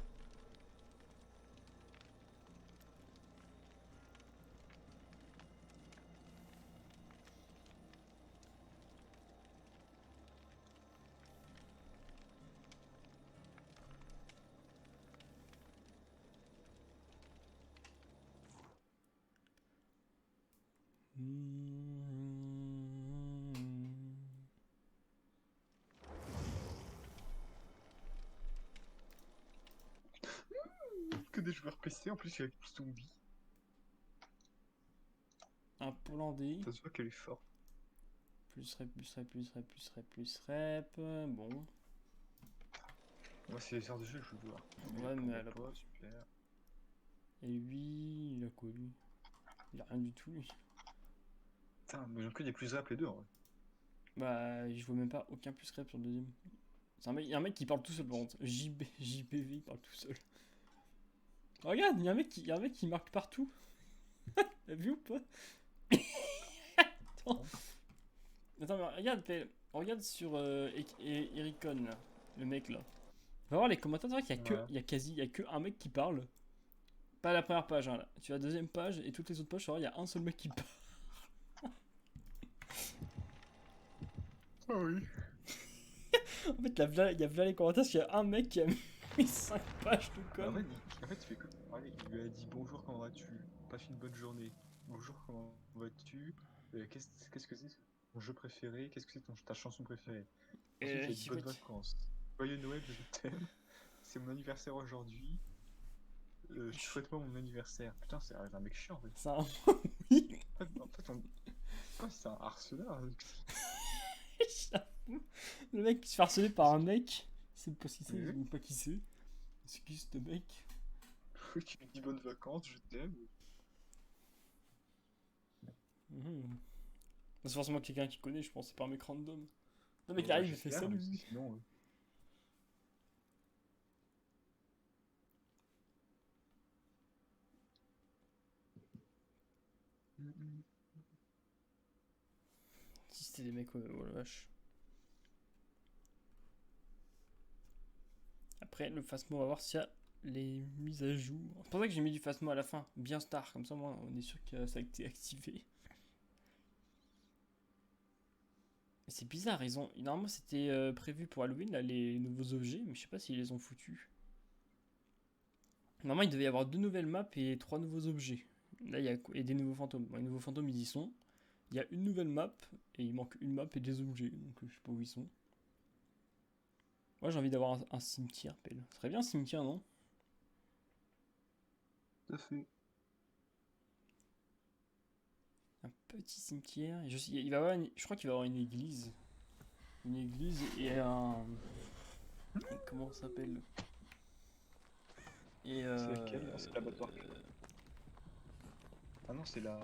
S1: Que des joueurs PC, en plus il y a plus zombie.
S2: Un Pollandais.
S1: Ça se voit qu'elle est forte.
S2: plus rep, plus rep, plus rep, plus rep, plus rep. Bon.
S1: Moi, c'est les heures de jeu que je veux voir.
S2: Ouais, mais elle a
S1: pas. Super.
S2: Et lui, il a quoi lui? Il a rien du tout lui.
S1: Putain, mais j'ai que des plus rap les deux en vrai.
S2: Bah, je vois même pas aucun plus rep sur le deuxième. C'est un mec, il y a un mec qui parle tout seul par contre. JBV, il parle tout seul. Oh, regarde, il y a un mec qui marque partout. T'as vu ou pas? Attends. Attends, mais regarde, regarde sur Ericon, là, le mec là. Va voir les commentaires, tu vois qu'il y a que,
S1: Ouais.
S2: il y a que un mec qui parle. Pas la première page, hein, là. Tu vas à la deuxième page et toutes les autres pages, tu vas voir, il y a un seul mec qui parle.
S1: Ah oui.
S2: En fait, là, il y a là les commentaires, parce qu'il y a un mec qui a mis 5 pages de
S1: En
S2: com.
S1: fait, il fait que. Allez, il lui a dit bonjour, comment vas-tu? Passe une bonne journée. Bonjour, comment vas-tu? Qu'est-ce que c'est ton jeu préféré? Qu'est-ce que c'est ta chanson préférée? Ensuite, il a dit bonnes vacances. Joyeux Noël, je t'aime. C'est mon anniversaire aujourd'hui. Je te souhaite pas mon anniversaire. Putain, c'est un mec chiant en fait.
S2: C'est un... Oui.
S1: En fait, c'est un harceleur.
S2: J'avoue. Le mec qui se fait harceler par un mec, c'est pas ce qu'il sait,
S1: Oui.
S2: je sais même pas qui c'est. C'est qui ce mec?
S1: Qui me dit bonnes vacances, je t'aime.
S2: Mhm. C'est forcément quelqu'un qui connaît, je pense, c'est pas un mec random. Le mec
S1: Ouais,
S2: arrive, il fait
S1: j'espère,
S2: salut.
S1: parce que sinon,
S2: Si c'était des mecs, oh la vache. Après, le Phasmo, on va voir s'il y a les mises à jour. C'est pour ça que j'ai mis du Phasmo à la fin, bien star, comme ça, moi, on est sûr que ça a été activé. C'est bizarre, ils ont. Normalement, c'était prévu pour Halloween, là, les nouveaux objets, mais je sais pas s'ils les ont foutus. Normalement, il devait y avoir 2 nouvelles maps et 3 nouveaux objets. Là, il y a et des nouveaux fantômes. Bon, les nouveaux fantômes, ils y sont. Il y a une nouvelle map et il manque une map et des objets, donc je sais pas où ils sont. Moi, j'ai envie d'avoir un cimetière, pelle. Ce serait bien un cimetière, non?
S1: tout à fait.
S2: Un petit cimetière. Et il va y avoir je crois qu'il va y avoir une église. Une église et un. Comment ça s'appelle? Et
S1: C'est laquelle? Ah, c'est l'abattoir. Ah non, c'est la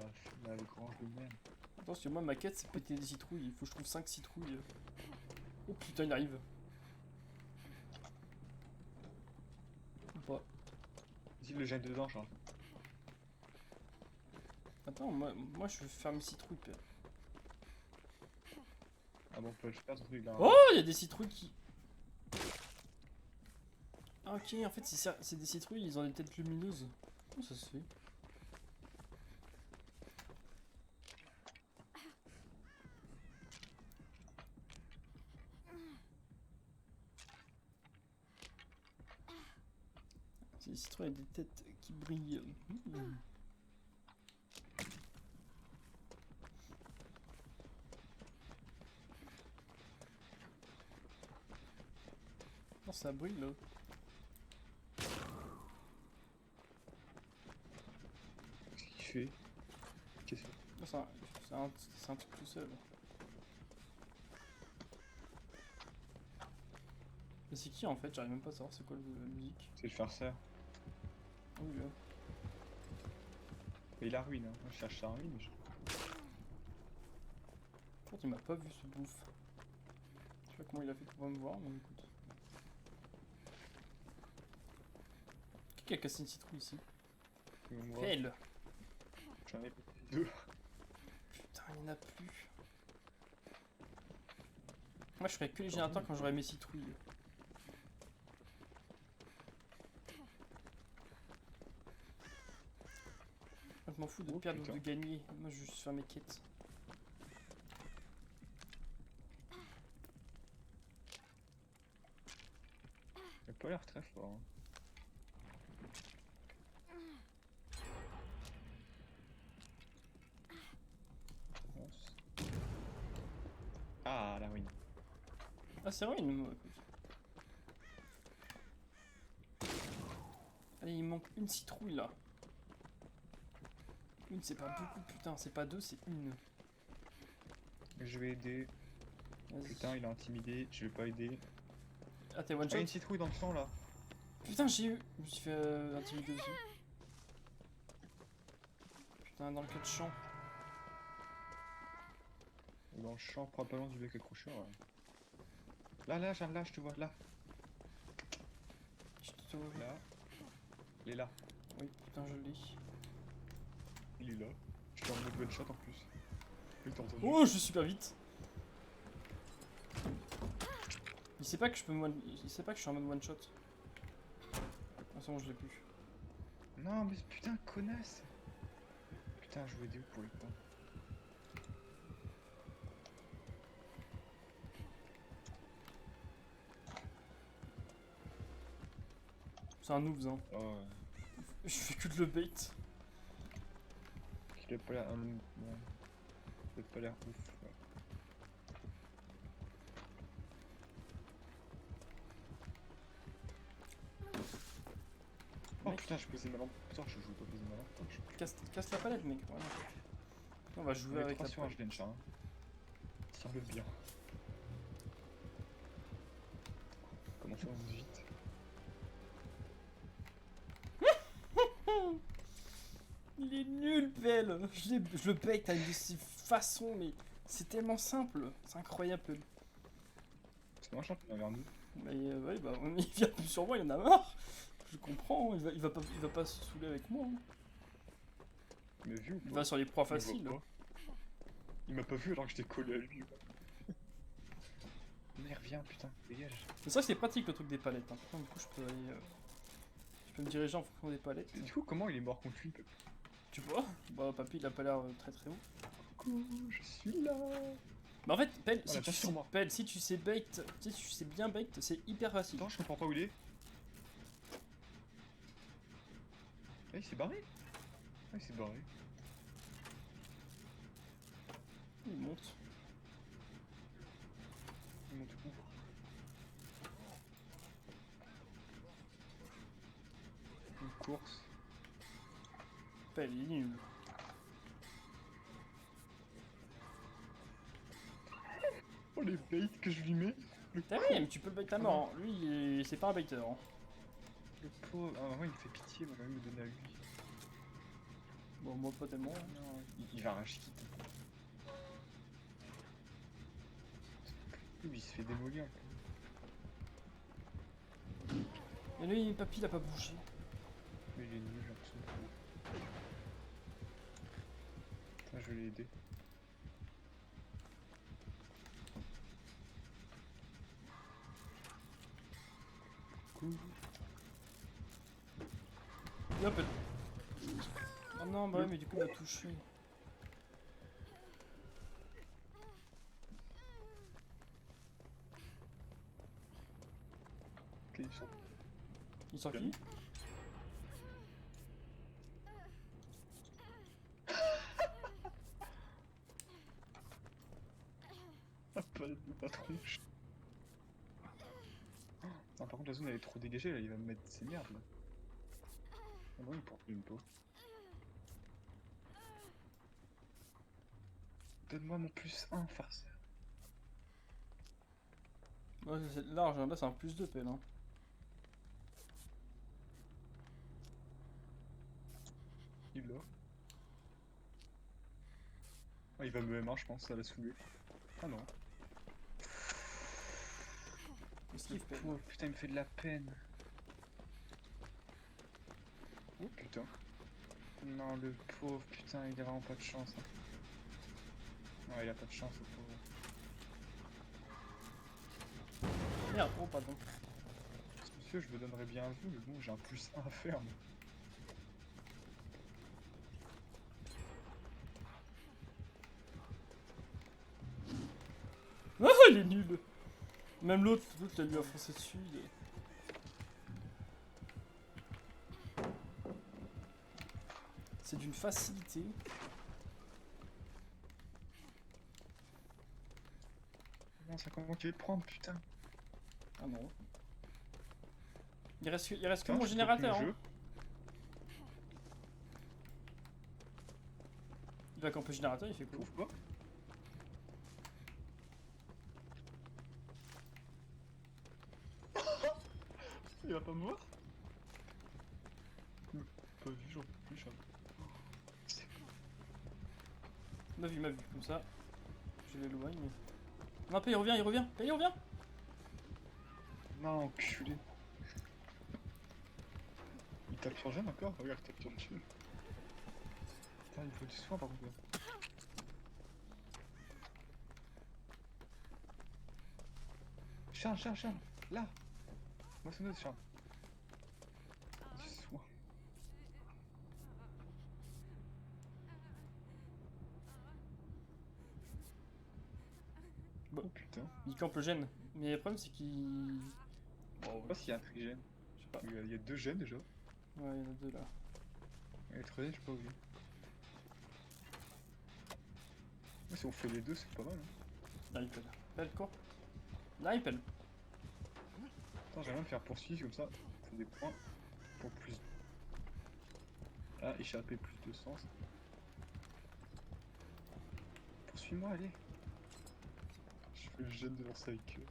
S1: grange de merde.
S2: Attends, parce que moi, ma quête, c'est péter des citrouilles. Il faut que je trouve 5 citrouilles. Oh putain, il arrive. Ou pas.
S1: Vas-y, le gène dedans, genre.
S2: Attends, moi je veux faire mes citrouilles, père.
S1: Ah bon, on peut le faire, ce truc là.
S2: Oh, il y a des citrouilles qui. Ah, ok, en fait, c'est des citrouilles, ils ont des têtes lumineuses. Comment ça se fait? C'est des citrouilles avec des têtes qui brillent. Mmh. Non, ça brille là.
S1: Qu'est-ce qu'il fait? Qu'est-ce que
S2: Non, c'est un truc tout seul. Mais c'est qui en fait? J'arrive même pas à savoir c'est quoi la musique.
S1: c'est le farceur?
S2: Ah oui, là.
S1: Mais il a ruine, hein. Moi, je cherche sa ruine.
S2: Par contre, il m'a pas vu ce bouffe. Je sais pas comment il a fait pour pas me voir, mais écoute. Qui a cassé une citrouille ici?
S1: Moi,
S2: Pelle!
S1: j'en ai deux.
S2: Putain, il y en a plus. Moi, je ferais que les générateurs quand j'aurai mes citrouilles. Moi, je m'en fous de
S1: Oh,
S2: perdre ou
S1: putain.
S2: de gagner. Moi, je veux juste faire mes quêtes.
S1: Il a pas l'air très fort. Hein. Ah, la ruine.
S2: Ah, c'est vrai, moi, écoute. Allez, il manque une citrouille là. Une, c'est pas beaucoup, putain, c'est pas deux, c'est une.
S1: Je vais aider.
S2: Vas-y.
S1: Putain, il est intimidé, je vais pas aider.
S2: Ah, t'es one
S1: Ah, il y a une
S2: shot?
S1: citrouille dans le sang là.
S2: Putain, j'ai eu. Je me suis fait intimider aussi. Putain, dans le cas de champ.
S1: Dans le champ, probablement du bec accrocheur. Ouais. Là, je te vois, là.
S2: Je te sauve.
S1: Là. Il est là.
S2: Oui, putain, je l'ai.
S1: Il est là. Je suis en mode one shot en plus. Oui, t'as entendu.
S2: Oh, je suis super vite. Il sait pas que je peux il sait pas que je suis en mode one shot. Ah, c'est bon, je l'ai plus.
S1: Non, mais putain, connasse. Putain, je vais aider pour le temps.
S2: C'est un noobs, hein.
S1: Oh,
S2: Je fais que de le bait.
S1: il a pas l'air. Bon. Il a pas l'air ouf. Ouais. Oh
S2: Mec.
S1: putain, je posais ma lampe. Putain, je joue pas poser ma lampe. Putain,
S2: Casse la palette, mec. Voilà. On va jouer avec la
S1: sur un
S2: palette.
S1: bench, hein. Tire-le bien. Comment faire vite?
S2: Il est nul, Pelle. Je le bait à une de ses façons, mais c'est tellement simple. C'est incroyable.
S1: C'est un champion vers nous.
S2: Mais ouais, bah, il vient plus sur moi, il en a marre. Je comprends, il va pas se saouler avec moi. Hein.
S1: Il m'a vu ou
S2: Il
S1: pas?
S2: va sur les proies
S1: Il me voit
S2: faciles.
S1: pas. Il m'a pas vu alors que j'étais collé à lui. Mais reviens, putain, dégage.
S2: C'est ça que c'est pratique le truc des palettes. Hein. Putain, du coup, je peux aller. Je peux me diriger en fonction des palettes.
S1: Et du coup, comment il est mort contre lui?
S2: Tu vois? Bah, papy, il a pas l'air très très haut.
S1: Coucou, je suis là.
S2: Bah, en fait, Pelle,
S1: Oh, la passe sur moi.
S2: Pelle, si tu sais bait, si tu sais bien bait, c'est hyper facile.
S1: Attends, je comprends pas où il est. Ah, il s'est barré. Ah, il s'est barré.
S2: Il monte.
S1: Il monte où? Une course.
S2: Pelle, il est nul.
S1: Oh, les baits que je lui mets.
S2: T'as vu, mais tu peux le bait à mort. Hein. Lui, c'est pas un baiter. Hein.
S1: Le pauvre. Ah, ouais, il me fait pitié, moi, j'ai envie de me donner à lui.
S2: Bon, moi, pas tellement. Hein.
S1: Non, il va rage quitter. Il se fait démolir.
S2: Et lui, papy, il a pas bougé.
S1: Mais il est nul, j'ai l'impression. Putain, je vais l'aider. Coucou.
S2: Et hop. Oh non, bah ouais, mais du coup, il m'a touché.
S1: Ok, ils sont.
S2: Il sort qui?
S1: Ah, pas la tronche. Non, par contre, la zone elle est trop dégagée là, il va me mettre ses merdes là. Ah non, il porte même pas. Donne-moi mon plus 1, farceur.
S2: Ouais, c'est large, hein. Là, c'est un plus 2 Pelle. Hein.
S1: Il l'a. Ah, il va me M1, je pense, ça l'a saoulé. Ah non.
S2: Esquive Pelle.
S1: Oh putain, il me fait de la peine. Oh putain. Non, le pauvre, putain, il a vraiment pas de chance. Hein. Non, il a pas de chance, le pauvre.
S2: Merde, oh, pardon.
S1: Monsieur, je me donnerais bien un vu, mais bon, j'ai un plus 1 à faire. Moi.
S2: Ah, il est nul. Même l'autre, il lui a foncé dessus. C'est d'une facilité.
S1: Non, c'est comment tu veux te prendre, putain.
S2: Ah non. Il reste que
S1: Putain,
S2: mon
S1: je
S2: générateur.
S1: coupe le
S2: Hein.
S1: jeu.
S2: Il va camper générateur, il fait quoi?
S1: Trouve pas.
S4: Il va pas mourir? Pas vu, j'en peux plus, Charles.
S2: Il m'a vu, comme ça. Je l'éloigne. Non, Paye, il revient, Paye, il revient.
S4: Non, enculé. Il tape sur Jeanne encore? Regarde, il tape sur le dessus.
S1: Putain, il faut du soin par contre. Charles, Charles, Charles, là. Moissonneuse, Charles. Du soin.
S2: Bon.
S1: Oh putain.
S2: Il campe le gène. Mais le problème, c'est qu'il.
S1: Je sais pas s'il y a un trigène.
S2: Je sais pas.
S1: Il y a 2 gènes déjà.
S2: Ouais, il y en a 2 là.
S1: Et le troisième, je sais pas où il est. Ouais, si on fait les deux, c'est pas mal. Hein.
S2: Là, il pèle. Pèle quoi? Là, il pèle.
S1: Attends, j'aimerais me faire poursuivre comme ça. C'est des points pour plus. Ah, échapper plus de sens. Poursuis-moi, allez.
S4: Je fais le gène de lancer avec eux.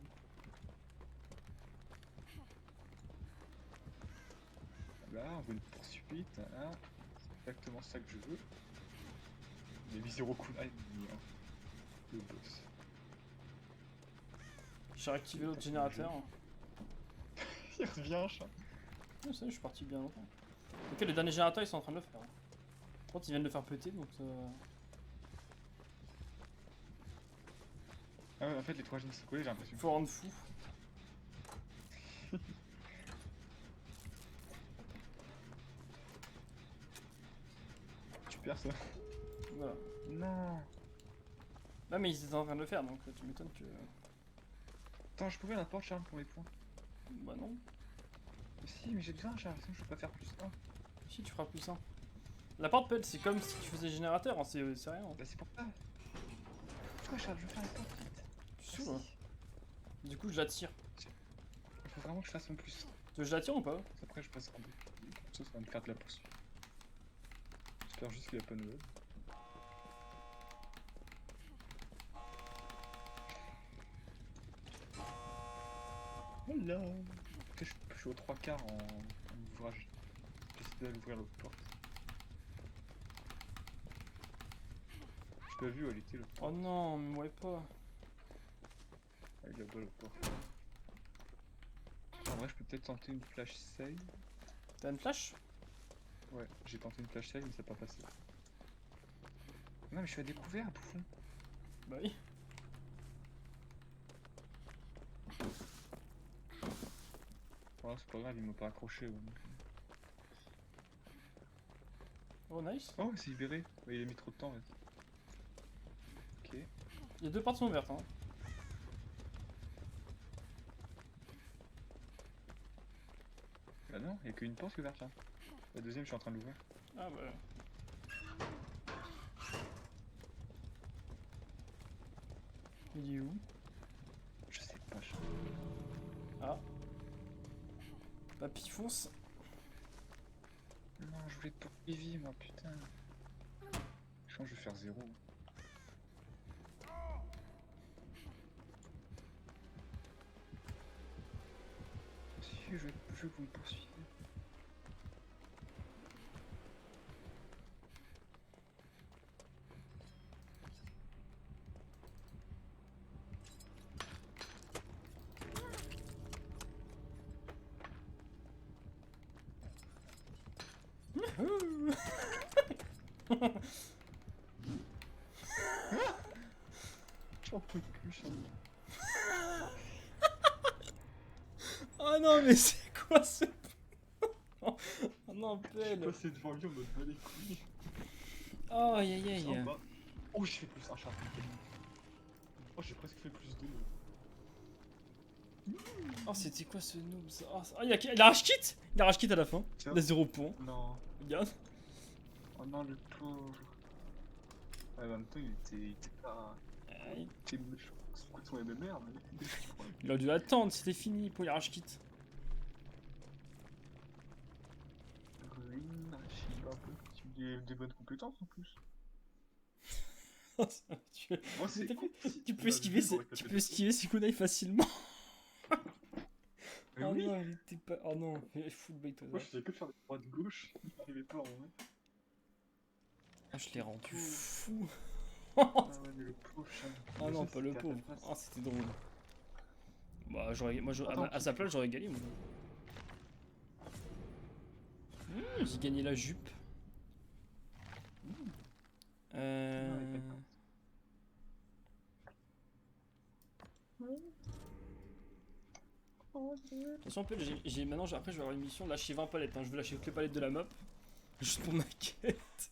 S1: Là, on veut une poursuite. Hein. C'est exactement ça que je veux. Il a mis 0 coup. Ah, il a mis 1. Le boss.
S2: J'ai réactivé l'autre générateur.
S1: Il revient, chat.
S2: Ouais, ça, je suis parti bien longtemps. Ok, les derniers générateurs, ils sont en train de le faire. Par contre, ils viennent de faire péter, donc ça.
S1: Ah ouais, en fait, les 3 gènes sont collés, j'ai l'impression.
S2: Faut rendre fou.
S1: Tu perds ça.
S2: Voilà.
S1: Non.
S2: Là, mais ils étaient en train de le faire, donc tu m'étonnes que.
S1: Attends, je pouvais la porte, Charles, pour les points.
S2: Bah non.
S1: Mais si, mais j'ai besoin, Charles, sinon je peux pas faire plus 1.
S2: Si, tu feras plus ça. La porte pèle, c'est comme si tu faisais générateur, hein, c'est rien.
S1: Bah, c'est pour ça. Pourquoi, Charles, je veux faire la porte vite.
S2: Tu suis là. Du coup, je la tire.
S1: Il faut vraiment que je fasse mon plus 1.
S2: Tu veux que je la tire ou pas?
S1: Après, je passe en deux. Ça va me faire de la poursuite. J'espère juste qu'il n'y a pas de nouvelles. Voilà. Ok, je suis aux 3 quarts en ouvrage. J'essaie d'aller ouvrir l'autre porte. Je l'ai vu où elle était l'autre
S2: Oh
S1: porte.
S2: non, me ouais pas.
S1: Avec la balle l'autre porte. En vrai, je peux peut-être tenter une flash save.
S2: T'as une flash?
S1: Ouais, j'ai tenté une flash save mais ça n'a pas passé. Non mais je suis à découvert, bouffon.
S2: Bah oui.
S1: Voilà, c'est pas grave, il m'a pas accroché. Ouais.
S2: Oh nice.
S1: Oh, c'est libéré. Ouais, il a mis trop de temps. Ouais. Ok.
S2: Les 2 portes sont ouvertes, hein.
S1: Bah non, il y a qu'une porte qui est ouverte là. La deuxième, je suis en train de l'ouvrir.
S2: Ah bah. Il est où?
S1: Je sais pas.
S2: Ah. Papy fonce.
S1: Non, je voulais te poursuivre, moi, putain. Je pense que je vais faire 0. Si, je veux que vous me poursuivez.
S4: J'en peux plus, Charles.
S2: Oh non, mais c'est quoi ce. Oh non,
S4: Je suis
S2: pelle.
S4: passé devant lui en mode bat les couilles.
S2: Oh aïe aïe aïe.
S4: Sympa. Oh, j'ai fait plus 1, Charles. Oh, j'ai presque fait plus 2.
S2: Oh, c'était quoi ce noob ça? Oh, il a rage kit. Il a rage kit à la fin.
S1: Tiens.
S2: Il a 0 points.
S1: Non.
S2: Regarde.
S1: Oh non, le pauvre. Ouais, en même temps, il était pas. Il était méchant. C'est quoi son MMR, mais.
S2: Il a dû attendre, c'était fini pour les rage kit.
S1: Ruine, Shiba, tu as des bonnes compétences en plus. Moi, c'est.
S2: Tu peux esquiver, tu peux esquiver ces kunai facilement.
S1: Mais
S2: Oh
S1: oui,
S2: mais non, il était pas. Oh non, full bait toi.
S4: Moi, je faisais que faire des droites gauche, il n'arrivait pas en vrai.
S2: Ah, je l'ai rendu fou.
S1: Ah ouais, mais le pauvre chat.
S2: Ah non,
S1: Imagine
S2: pas le
S1: si c'était à ta
S2: pauvre.
S1: place.
S2: Ah, c'était drôle. Bah, moi,
S1: Attends,
S2: à sa place, j'aurais gagné. Moi. J'ai gagné la jupe. Euh... De toute façon, en fait, maintenant, après, je vais avoir une mission de lâcher 20 palettes. Hein. Je veux lâcher toutes les palettes de la map. Juste pour ma quête.